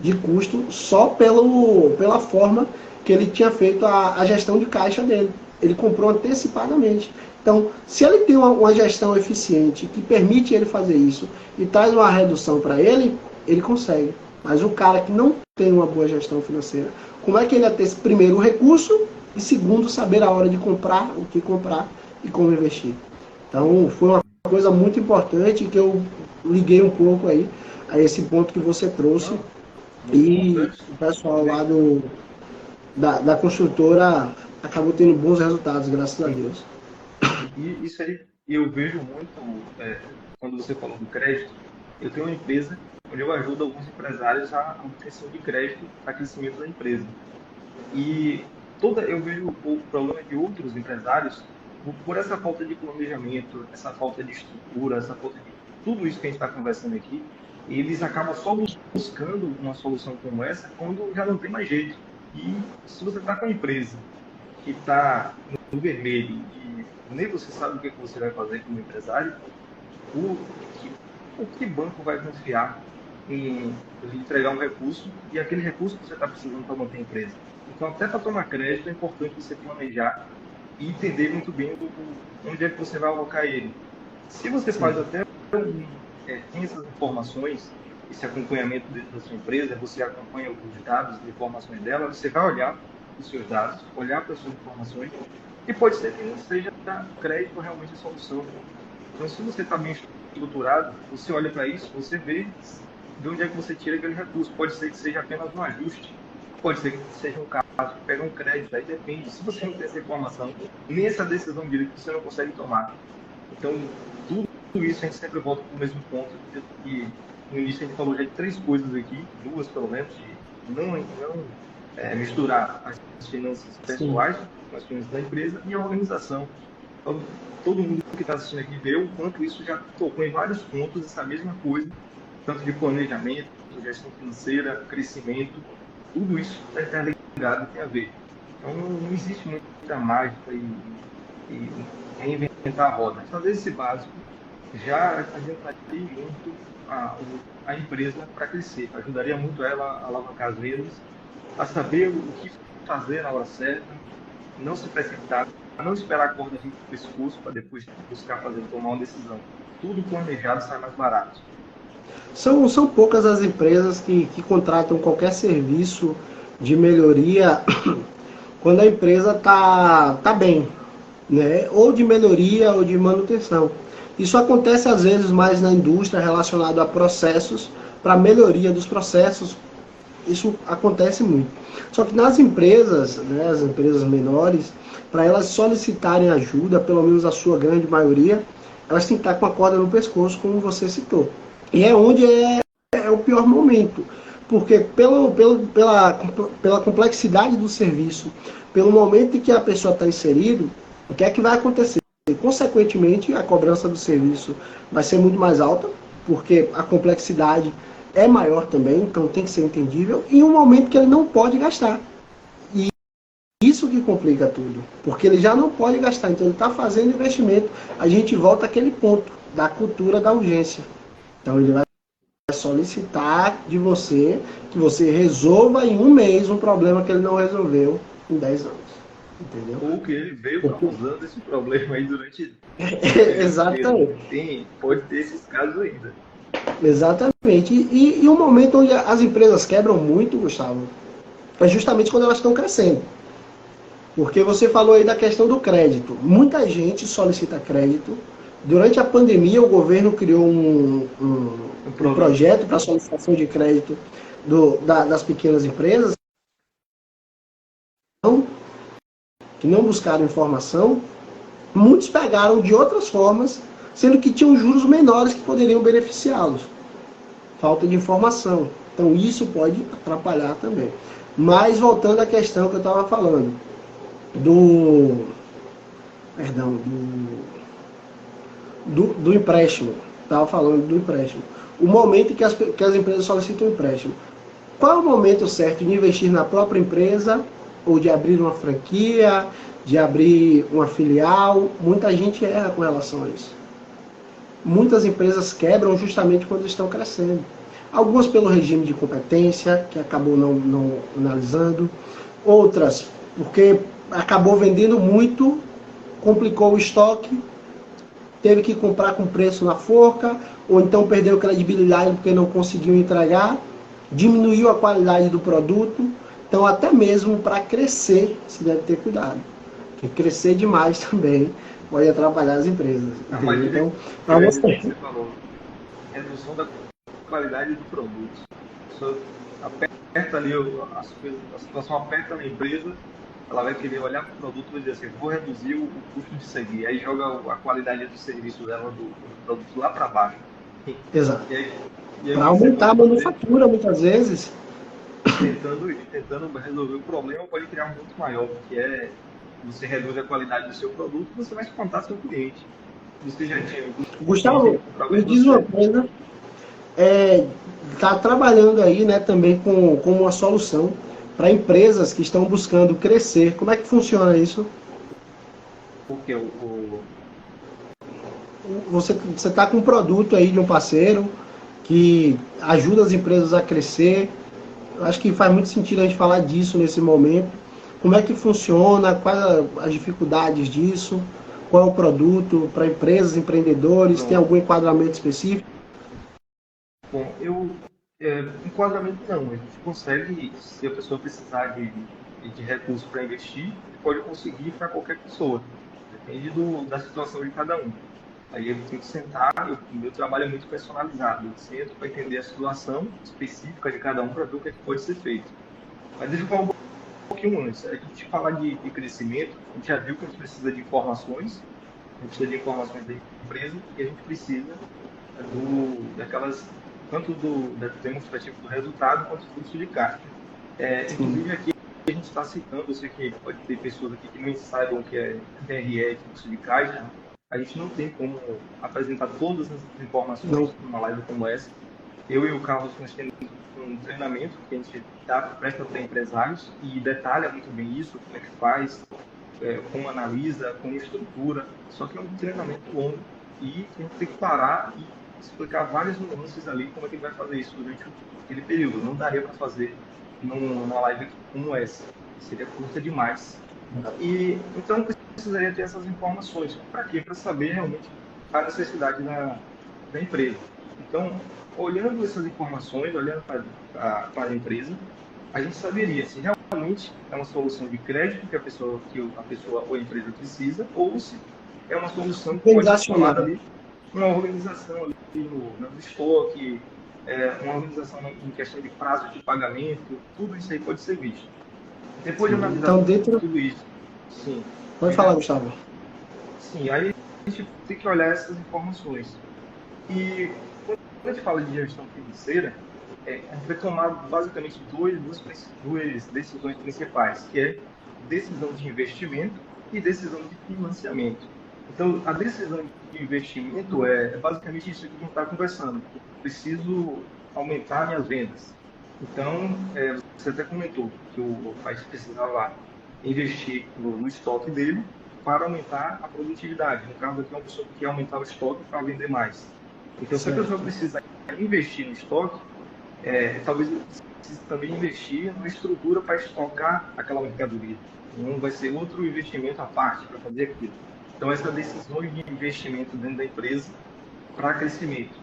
de custo, só pela forma que ele tinha feito a gestão de caixa dele. Ele comprou antecipadamente. Então, se ele tem uma gestão eficiente que permite ele fazer isso e traz uma redução para ele, ele consegue. Mas o cara que não tem uma boa gestão financeira, como é que ele ia ter, primeiro, o recurso e, segundo, saber a hora de comprar, o que comprar e como investir? Então, foi uma coisa muito importante que eu liguei um pouco aí a esse ponto que você trouxe. E o pessoal lá da construtora acabou tendo bons resultados, graças a Deus. E isso aí eu vejo muito, quando você falou do crédito, eu tenho uma empresa onde eu ajudo alguns empresários a obtenção de crédito para crescimento da empresa. E eu vejo o problema de outros empresários por essa falta de planejamento, essa falta de estrutura, essa falta de tudo isso que a gente está conversando aqui, eles acabam só buscando uma solução como essa quando já não tem mais jeito. E se você está com uma empresa que está no vermelho e nem você sabe o que você vai fazer como empresário, o que banco vai confiar em lhe entregar um recurso e aquele recurso que você está precisando para manter a empresa? Então, até para tomar crédito, é importante você planejar e entender muito bem onde é que você vai alocar ele. Se você faz até tem essas informações, esse acompanhamento dentro da sua empresa, você acompanha os dados e informações dela, você vai olhar os seus dados, olhar para as suas informações, e pode ser que não seja crédito realmente a solução. Então, se você está bem estruturado, você olha para isso, você vê de onde é que você tira aquele recurso. Pode ser que seja apenas um ajuste, pode ser que seja um caso que pega um crédito, aí depende. Se você não tem essa informação, nem essa decisão direta você não consegue tomar. Então, tudo isso a gente sempre volta para o mesmo ponto, que no início a gente falou já de 3 coisas aqui, 2 pelo menos, de não misturar as finanças pessoais com as finanças da empresa e a organização. Então, todo mundo que está assistindo aqui vê o quanto isso já tocou em vários pontos, essa mesma coisa, tanto de planejamento, gestão financeira, crescimento, tudo isso está interligado e tem a ver. Então, não existe muita mágica e reinventar a roda. Fazer esse básico, já adiantaria muito a empresa para crescer. Ajudaria muito ela a alavancar as vendas, a saber o que fazer na hora certa, não se precipitar, não esperar a corda vir para o pescoço para depois buscar tomar uma decisão. Tudo planejado sai mais barato. São poucas as empresas que contratam qualquer serviço de melhoria quando a empresa tá bem, né? Ou de melhoria ou de manutenção. Isso acontece às vezes mais na indústria relacionado a processos, para melhoria dos processos. Isso acontece muito. Só que nas empresas, né, as empresas menores, para elas solicitarem ajuda, pelo menos a sua grande maioria, elas têm que estar com a corda no pescoço, como você citou. E é onde é o pior momento. Porque pela complexidade do serviço, pelo momento em que a pessoa está inserido, o que é que vai acontecer? Consequentemente, a cobrança do serviço vai ser muito mais alta, porque a complexidade é maior também, então tem que ser entendível, e um momento que ele não pode gastar. isso que complica tudo, porque ele já não pode gastar, então ele está fazendo investimento. A gente volta àquele ponto da cultura da urgência. Então ele vai solicitar de você que você resolva em um mês um problema que ele não resolveu em 10 anos. Entendeu? Ou que ele veio causando esse problema aí durante Exatamente. Pode ter esses casos ainda. Exatamente. E um momento onde as empresas quebram muito, Gustavo, é justamente quando elas estão crescendo. Porque você falou aí da questão do crédito. Muita gente solicita crédito. Durante a pandemia, o governo criou um projeto para solicitação de crédito das pequenas empresas que não buscaram informação. Muitos pegaram de outras formas, sendo que tinham juros menores que poderiam beneficiá-los. Falta de informação. Então, isso pode atrapalhar também. Mas, voltando à questão que eu estava falando, do empréstimo. Estava falando do empréstimo. O momento em que as empresas solicitam empréstimo. Qual é o momento certo de investir na própria empresa ou de abrir uma franquia, de abrir uma filial? Muita gente erra com relação a isso. Muitas empresas quebram justamente quando estão crescendo. Algumas pelo regime de competência, que acabou não analisando. Outras porque acabou vendendo muito, complicou o estoque, teve que comprar com preço na forca, ou então perdeu credibilidade porque não conseguiu entregar, diminuiu a qualidade do produto. Então, até mesmo para crescer, se deve ter cuidado. Porque crescer demais também pode atrapalhar as empresas. Então, para você falou, redução da qualidade do produto. Só aperta ali, a situação aperta na empresa, ela vai querer olhar para o produto e dizer assim, vou reduzir o custo de seguir. Aí joga a qualidade do serviço dela, do produto lá para baixo. Exato. Para aumentar a manufatura, muitas vezes. Tentando resolver o problema, pode criar um muito maior, que é você reduz a qualidade do seu produto, você vai espantar seu cliente. Você já tinha... Gustavo, me diz uma coisa. Está trabalhando aí, né, também com uma solução para empresas que estão buscando crescer. Como é que funciona isso? Porque você está com um produto aí de um parceiro que ajuda as empresas a crescer. Eu acho que faz muito sentido a gente falar disso nesse momento. Como é que funciona? Quais as dificuldades disso? Qual é o produto para empresas, empreendedores? Tem algum enquadramento específico? Bom, enquadramento não. A gente consegue, se a pessoa precisar de recursos para investir, pode conseguir para qualquer pessoa. Depende da situação de cada um. Aí eu tenho que sentar, o meu trabalho é muito personalizado. Eu sento para entender a situação específica de cada um para ver o que pode ser feito. Mas deixa eu falar um pouquinho antes. A gente falar de crescimento, a gente já viu que a gente precisa de informações, a gente precisa de informações da empresa e a gente precisa tanto do demonstrativo do resultado quanto do fluxo de caixa. Inclusive aqui a gente está citando, eu sei que pode ter pessoas aqui que nem saibam o que é DRE, fluxo de caixa. A gente não tem como apresentar todas as informações numa live como essa. Eu e o Carlos, nós temos um treinamento que a gente presta para empresários e detalha muito bem isso, como é que faz, como analisa, como estrutura. Só que é um treinamento longo e a gente tem que parar e explicar várias nuances ali, como é que ele vai fazer isso durante aquele período. Não daria para fazer numa live como essa. Seria curta demais. E então precisaria ter essas informações. Para quê? Para saber realmente a necessidade da empresa. Então, olhando essas informações, olhando para a empresa, a gente saberia se realmente é uma solução de crédito que a pessoa ou a empresa precisa, ou se é uma solução que pode ser chamada ali, uma organização ali no estoque, uma organização em questão de prazo de pagamento, tudo isso aí pode ser visto. Depois de analisar tudo isso, sim. Pode falar, Gustavo. Sim, aí a gente tem que olhar essas informações. E quando a gente fala de gestão financeira, a gente vai tomar basicamente duas decisões principais, que é decisão de investimento e decisão de financiamento. Então, a decisão de investimento é basicamente isso que a gente está conversando. Eu preciso aumentar minhas vendas. Então, você até comentou que o país precisava investir no estoque dele para aumentar a produtividade. No caso aqui, é uma pessoa que quer aumentar o estoque para vender mais. Então, se a pessoa precisa investir no estoque, talvez ele precise também investir numa estrutura para estocar aquela mercadoria. Não vai ser outro investimento à parte para fazer aquilo. Então, essas decisões de investimento dentro da empresa para crescimento.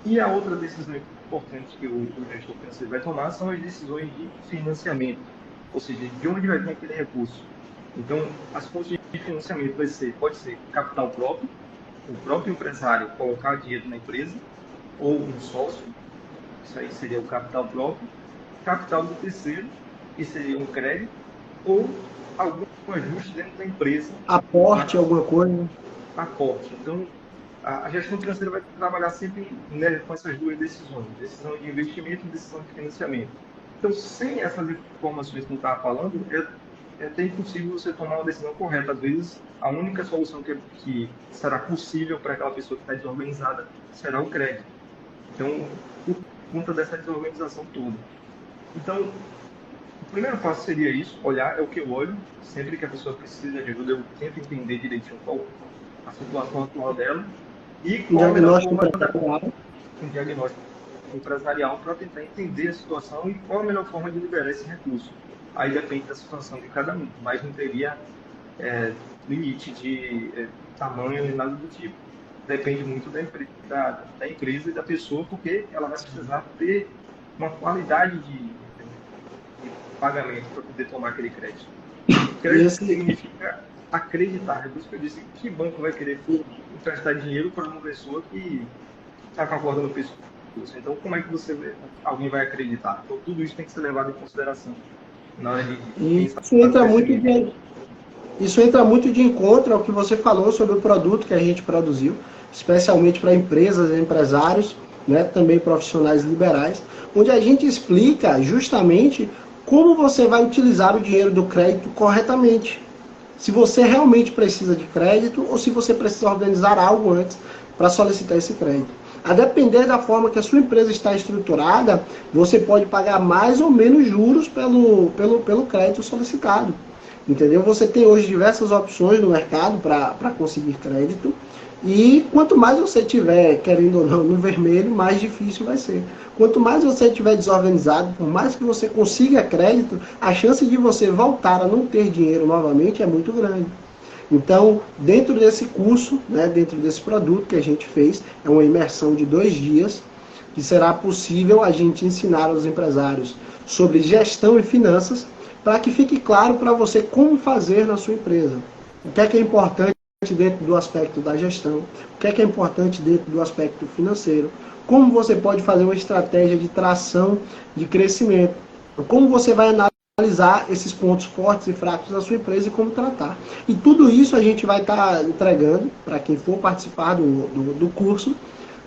E a outra decisão importante que o gestor financeiro vai tomar são as decisões de financiamento, ou seja, de onde vai vir aquele recurso. Então, as fontes de financiamento pode ser capital próprio, o próprio empresário colocar dinheiro na empresa, ou um sócio, isso aí seria o capital próprio, capital do terceiro, que seria um crédito, ou algum ajuste dentro da empresa. Aporte, alguma coisa? Aporte. Então, a gestão financeira vai trabalhar sempre, né, com essas duas decisões, decisão de investimento e decisão de financiamento. Então, sem essas informações que eu estava falando, é até impossível você tomar uma decisão correta. Às vezes, a única solução que será possível para aquela pessoa que está desorganizada será o crédito. Então, por conta dessa desorganização toda. Então, o primeiro passo seria isso, olhar, é o que eu olho, sempre que a pessoa precisa de ajuda, eu tento entender direitinho qual a situação atual dela e qual a melhor forma um diagnóstico empresarial para tentar entender a situação e qual a melhor forma de liberar esse recurso. Aí depende da situação de cada um, mas não teria limite de tamanho nem nada do tipo. Depende muito da empresa e da pessoa, porque ela vai precisar ter uma qualidade de pagamento para poder tomar aquele crédito. Crédito significa acreditar. É por isso que eu disse que banco vai querer emprestar dinheiro para uma pessoa que está com a corda no pescoço. Então, como é que alguém vai acreditar? Então, tudo isso tem que ser levado em consideração na hora de isso entra muito de encontro ao que você falou sobre o produto que a gente produziu, especialmente para empresas e empresários, né, também profissionais liberais, onde a gente explica justamente como você vai utilizar o dinheiro do crédito corretamente. Se você realmente precisa de crédito ou se você precisa organizar algo antes para solicitar esse crédito. A depender da forma que a sua empresa está estruturada, você pode pagar mais ou menos juros pelo crédito solicitado. Entendeu? Você tem hoje diversas opções no mercado para conseguir crédito. E quanto mais você tiver, querendo ou não, no vermelho, mais difícil vai ser. Quanto mais você estiver desorganizado, por mais que você consiga crédito, a chance de você voltar a não ter dinheiro novamente é muito grande. Então, dentro desse curso, né, dentro desse produto que a gente fez, é uma imersão de 2 dias, que será possível a gente ensinar aos empresários sobre gestão e finanças, para que fique claro para você como fazer na sua empresa. O que é importante dentro do aspecto da gestão, o que é importante dentro do aspecto financeiro, como você pode fazer uma estratégia de tração de crescimento, como você vai analisar esses pontos fortes e fracos da sua empresa e como tratar. E tudo isso a gente vai estar entregando para quem for participar do curso,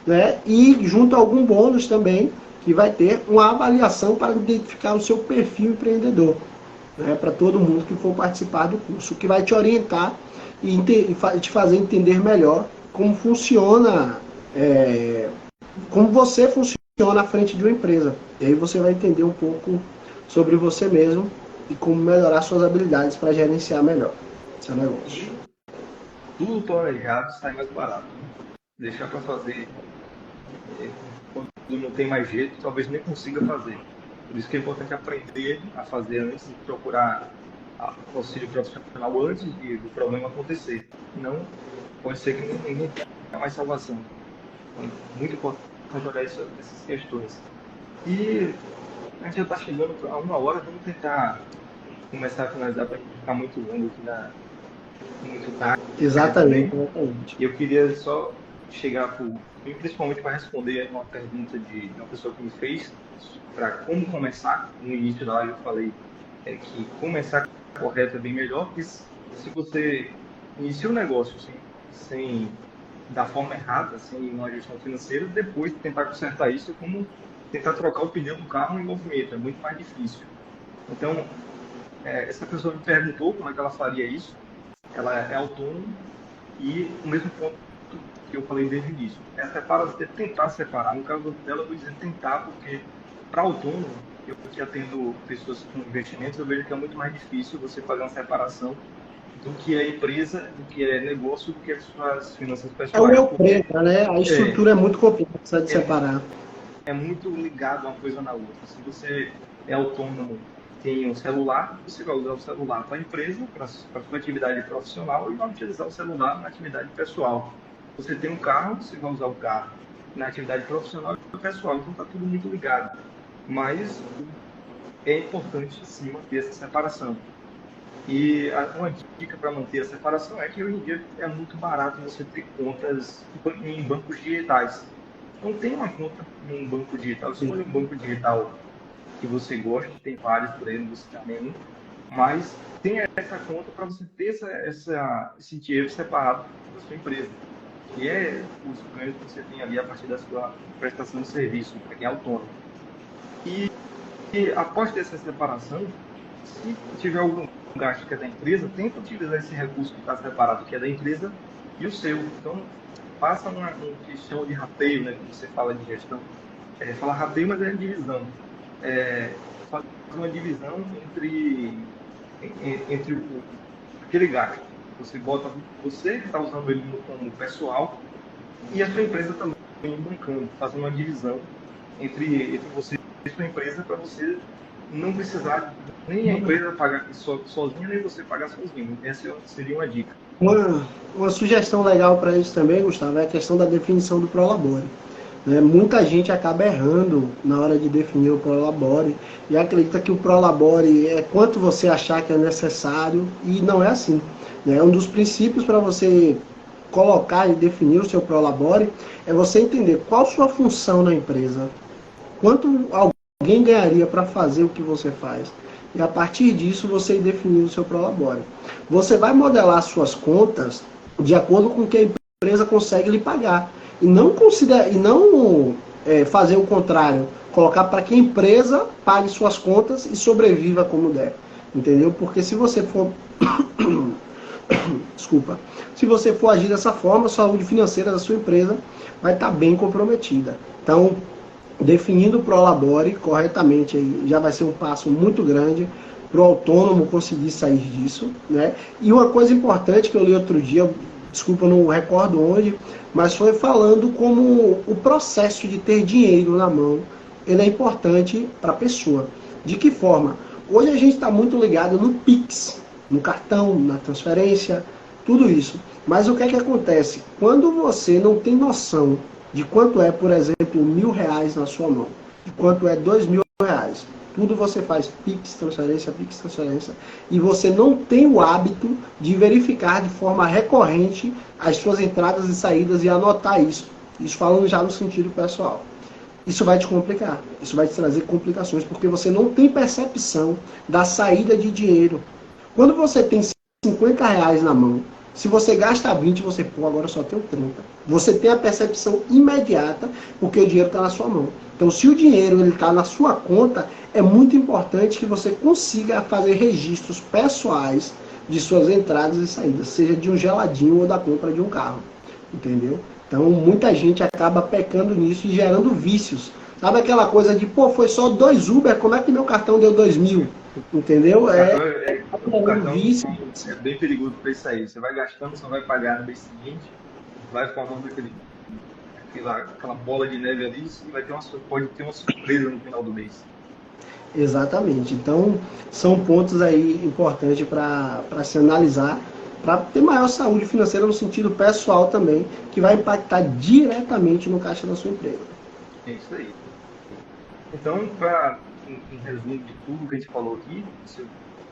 né? E junto a algum bônus também, que vai ter uma avaliação para identificar o seu perfil empreendedor, né? Para todo mundo que for participar do curso, que vai te orientar e te fazer entender melhor como funciona, como você funciona à frente de uma empresa. E aí você vai entender um pouco sobre você mesmo e como melhorar suas habilidades para gerenciar melhor seu negócio. Tudo planejado sai mais barato. Deixar para fazer quando não tem mais jeito, talvez nem consiga fazer. Por isso que é importante aprender a fazer antes de procurar auxílio profissional antes do problema acontecer. Senão, pode ser que ninguém tenha mais salvação. Então, muito importante olhar essas questões. E a gente já está chegando a 1 hora, vamos tentar começar a finalizar para não ficar muito longo aqui muito tarde. Exatamente. E eu queria só chegar principalmente para responder uma pergunta de uma pessoa que me fez para como começar. No início da live eu falei que começar correto é bem melhor, porque se você inicia o negócio sem da forma errada, sem uma gestão financeira, depois tentar consertar isso é como tentar trocar o pneu do carro em movimento, é muito mais difícil. Então, essa pessoa me perguntou como é que ela faria isso. Ela é autônoma e o mesmo ponto que eu falei desde o início, tentar separar. No caso dela, eu vou dizer tentar, porque para autônomo eu que atendo pessoas com investimentos, eu vejo que é muito mais difícil você fazer uma separação do que é empresa, do que é negócio, do que as suas finanças É o pessoais. meu Porque preta, né? A é, estrutura é muito complexa de é, separar. é muito ligado uma coisa na outra. Se você é autônomo, tem um celular, você vai usar o celular para a empresa, para a sua atividade profissional e vai utilizar o celular na atividade pessoal. Você tem um carro, você vai usar o carro na atividade profissional e pessoal. Então está tudo muito ligado. Mas é importante sim manter essa separação. E uma dica para manter a separação é que hoje em dia é muito barato você ter contas em bancos digitais. Então, tem uma conta em um banco digital, escolha um banco digital que você goste, tem vários por aí, não vou citar nenhum, mas tenha essa conta para você ter esse dinheiro separado da sua empresa, que é os ganhos que você tem ali a partir da sua prestação de serviço, para quem é autônomo. E após dessa separação, se tiver algum gasto que é da empresa, tenta utilizar esse recurso que está separado, que é da empresa, e o seu. Então, faça um que chama de rateio, né, quando você fala de gestão. Fala rateio, mas é divisão. Faz uma divisão entre aquele gasto. Você bota, você está usando ele como pessoal e a sua empresa também bancando, fazendo uma divisão entre você e a sua empresa para você não precisar nem a empresa pagar sozinha, nem você pagar sozinho. Essa seria uma dica. Uma sugestão legal para isso também, Gustavo, é a questão da definição do Prolabore. Né? Muita gente acaba errando na hora de definir o Prolabore e acredita que o Prolabore é quanto você achar que é necessário e não é assim. Né? Um dos princípios para você colocar e definir o seu Prolabore é você entender qual sua função na empresa, quanto alguém ganharia para fazer o que você faz. E a partir disso você definir o seu Prolabore. Você vai modelar suas contas de acordo com o que a empresa consegue lhe pagar. E não fazer o contrário. Colocar para que a empresa pague suas contas e sobreviva como der. Entendeu? Porque se você for. Desculpa. Se você for agir dessa forma, a saúde financeira da sua empresa vai estar bem comprometida. Então, definindo o Prolabore corretamente aí, já vai ser um passo muito grande para o autônomo conseguir sair disso, né? E uma coisa importante que eu li outro dia, desculpa, não recordo onde, mas foi falando como o processo de ter dinheiro na mão, ele é importante para a pessoa. De que forma? Hoje a gente está muito ligado no Pix, no cartão, na transferência, tudo isso. Mas o que é que acontece? Quando você não tem noção de quanto é, por exemplo, R$ 1.000 na sua mão, de quanto é R$ 2.000, tudo você faz Pix, transferência, e você não tem o hábito de verificar de forma recorrente as suas entradas e saídas e anotar isso. Isso falando já no sentido pessoal. Isso vai te complicar, isso vai te trazer complicações, porque você não tem percepção da saída de dinheiro. Quando você tem R$ 50 na mão, se você gasta 20, você, pô, agora só tenho 30. Você tem a percepção imediata, porque o dinheiro está na sua mão. Então, se o dinheiro está na sua conta, é muito importante que você consiga fazer registros pessoais de suas entradas e saídas, seja de um geladinho ou da compra de um carro. Entendeu? Então, muita gente acaba pecando nisso e gerando vícios. Sabe aquela coisa de, pô, foi só 2 Uber, como é que meu cartão deu 2.000? Entendeu? O cartão vício. É bem perigoso para isso aí. Você vai gastando, você vai pagar no mês seguinte, vai formando aquela bola de neve ali e pode ter uma surpresa no final do mês. Exatamente. Então, são pontos aí importantes para se analisar, para ter maior saúde financeira no sentido pessoal também, que vai impactar diretamente no caixa da sua empresa. É isso aí. Então, em resumo de tudo que a gente falou aqui,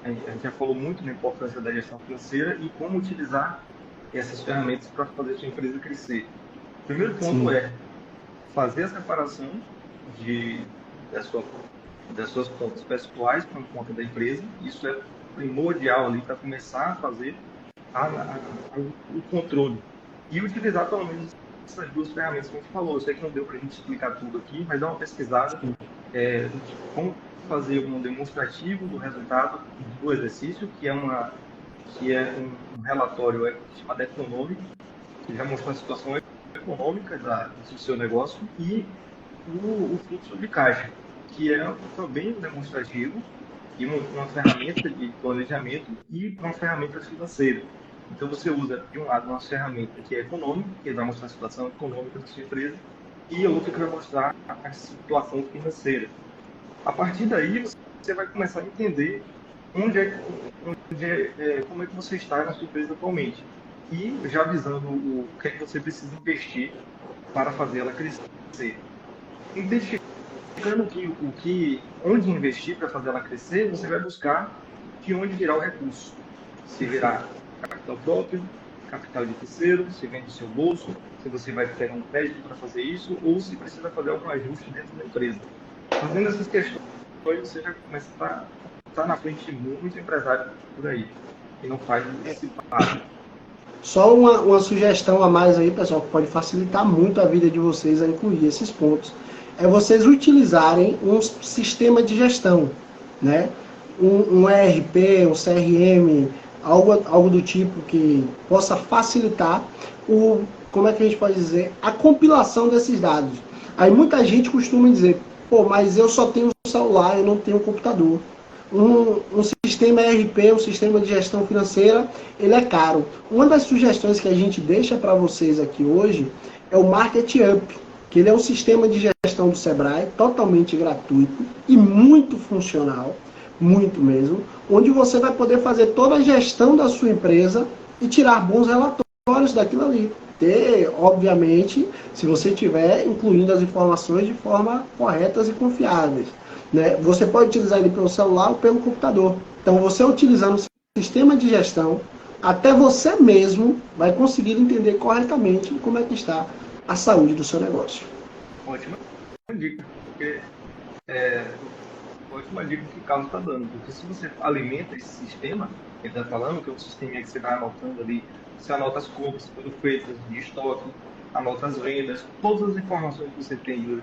a gente já falou muito da importância da gestão financeira e como utilizar essas ferramentas para fazer a sua empresa crescer. O primeiro ponto é fazer a separação das suas contas pessoais para a conta da empresa. Isso é primordial ali para começar a fazer o controle. E utilizar pelo menos essas duas ferramentas que a gente falou. Eu sei que não deu para a gente explicar tudo aqui, mas dá uma pesquisada de como fazer um demonstrativo do resultado do exercício, que é um relatório chamado econômico, que já mostrou a situação econômica do seu negócio e o fluxo de caixa, que é também demonstrativo e uma ferramenta de planejamento e uma ferramenta financeira. Então, você usa, de um lado, uma ferramenta que é econômica, que vai mostrar a situação econômica da sua empresa, e a outra que vai mostrar a situação financeira. A partir daí, você vai começar a entender como é que você está na sua empresa atualmente. E já visando o que é que você precisa investir para fazer ela crescer. Identificando onde investir para fazer ela crescer, você vai buscar de onde virar o recurso. Se virar capital próprio, capital de terceiro, se vem do seu bolso, se você vai pegar um crédito para fazer isso, ou se precisa fazer algum ajuste dentro da empresa. Fazendo essas questões, você já começa a estar na frente de muito empresário por aí, que não faz esse passo. Só uma sugestão a mais aí, pessoal, que pode facilitar muito a vida de vocês a incluir esses pontos, é vocês utilizarem um sistema de gestão, né? Um ERP, um CRM, algo do tipo que possa facilitar como é que a gente pode dizer, a compilação desses dados. Aí muita gente costuma dizer, pô, mas eu só tenho celular, eu não tenho computador. Um sistema ERP, um sistema de gestão financeira, ele é caro. Uma das sugestões que a gente deixa para vocês aqui hoje é o Market Up, que ele é um sistema de gestão do Sebrae, totalmente gratuito e muito funcional, muito mesmo, onde você vai poder fazer toda a gestão da sua empresa e tirar bons relatórios daquilo ali. Obviamente, se você estiver incluindo as informações de forma corretas e confiáveis. Né? Você pode utilizar ele pelo celular ou pelo computador. Então, você utilizando o sistema de gestão, até você mesmo vai conseguir entender corretamente como é que está a saúde do seu negócio. Ótima dica, porque ótima dica que o Carlos está dando, porque se você alimenta esse sistema, ele está falando que é um sistema que você vai anotando ali, você anota as compras que foram feitas de estoque, anota as vendas, todas as informações que você tem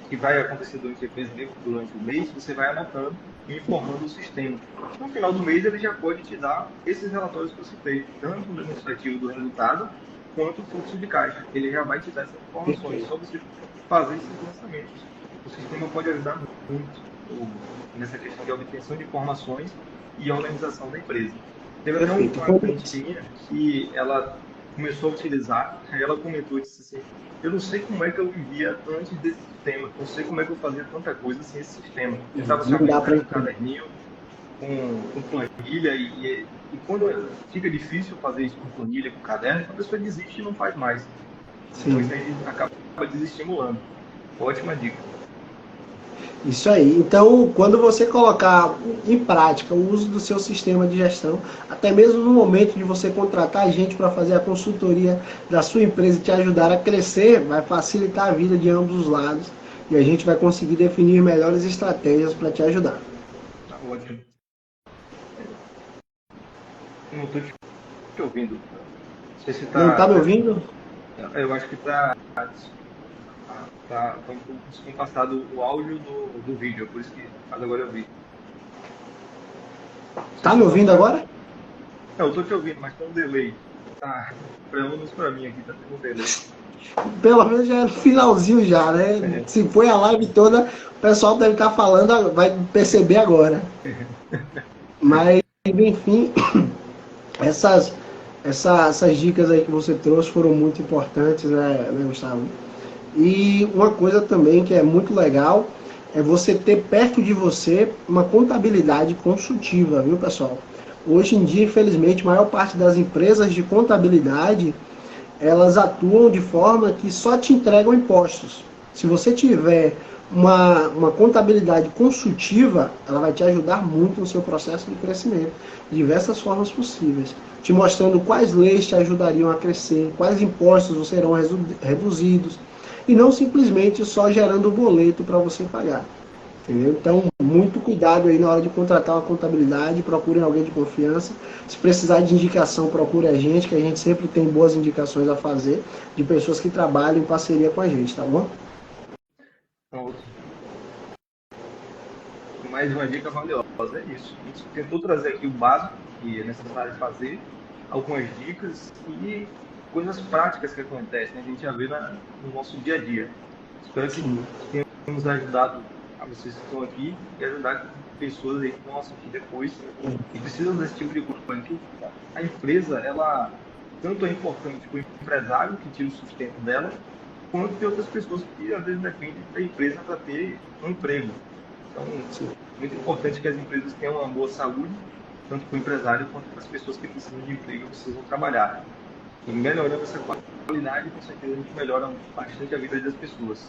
que vai acontecer durante o mês, você vai anotando e informando o sistema. No final do mês, ele já pode te dar esses relatórios que você fez, tanto o demonstrativo do resultado, quanto o fluxo de caixa. Ele já vai te dar essas informações, só você fazer esses lançamentos. O sistema pode ajudar muito nessa questão de obtenção de informações e organização da empresa. Teve até uma cliente minha que ela começou a utilizar, aí ela comentou e disse assim, eu não sei como é que eu vivia antes desse sistema, não sei como é que eu fazia tanta coisa sem esse sistema. Eu estava só com um caderninho, com planilha, e quando fica difícil fazer isso com planilha, com caderno, a pessoa desiste e não faz mais. Sim. Então isso aí acaba desestimulando. Ótima dica. Isso aí. Então, quando você colocar em prática o uso do seu sistema de gestão, até mesmo no momento de você contratar gente para fazer a consultoria da sua empresa e te ajudar a crescer, vai facilitar a vida de ambos os lados e a gente vai conseguir definir melhores estratégias para te ajudar. Tá ótimo. Não estou te ouvindo. Não sei se tá... Não está me ouvindo? Eu acho que está um pouco descompassado o áudio do vídeo, por isso que agora eu vi. Tá me ouvindo agora? Eu estou te ouvindo, mas tem um delay. Tá, pelo menos para mim aqui tá tendo um delay. Pelo menos já é no finalzinho já, né? Se foi a live toda, o pessoal deve estar falando, vai perceber agora. Mas, enfim, essas dicas aí que você trouxe foram muito importantes, né, Gustavo? E uma coisa também que é muito legal é você ter perto de você uma contabilidade consultiva, viu, pessoal? Hoje em dia, infelizmente, a maior parte das empresas de contabilidade, elas atuam de forma que só te entregam impostos. Se você tiver uma contabilidade consultiva, ela vai te ajudar muito no seu processo de crescimento, de diversas formas possíveis, te mostrando quais leis te ajudariam a crescer, quais impostos serão reduzidos, e não simplesmente só gerando boleto para você pagar. Entendeu? Então, muito cuidado aí na hora de contratar uma contabilidade, procurem alguém de confiança. Se precisar de indicação, procure a gente, que a gente sempre tem boas indicações a fazer de pessoas que trabalham em parceria com a gente, tá bom? Mais uma dica valiosa, é isso. A gente tentou trazer aqui o básico que é necessário fazer, algumas dicas e coisas práticas que acontecem, né? A gente já vê no nosso dia a dia. Espero que tenhamos ajudado a vocês que estão aqui e ajudar pessoas aí que vão assistir depois e precisam desse tipo de conhecimento. A empresa, ela tanto é importante para o empresário que tira o sustento dela, quanto tem outras pessoas que às vezes dependem da empresa para ter um emprego. Então, muito importante que as empresas tenham uma boa saúde, tanto para o empresário quanto para as pessoas que precisam de emprego e precisam trabalhar. E melhorando essa qualidade, com certeza a gente melhora bastante a vida das pessoas.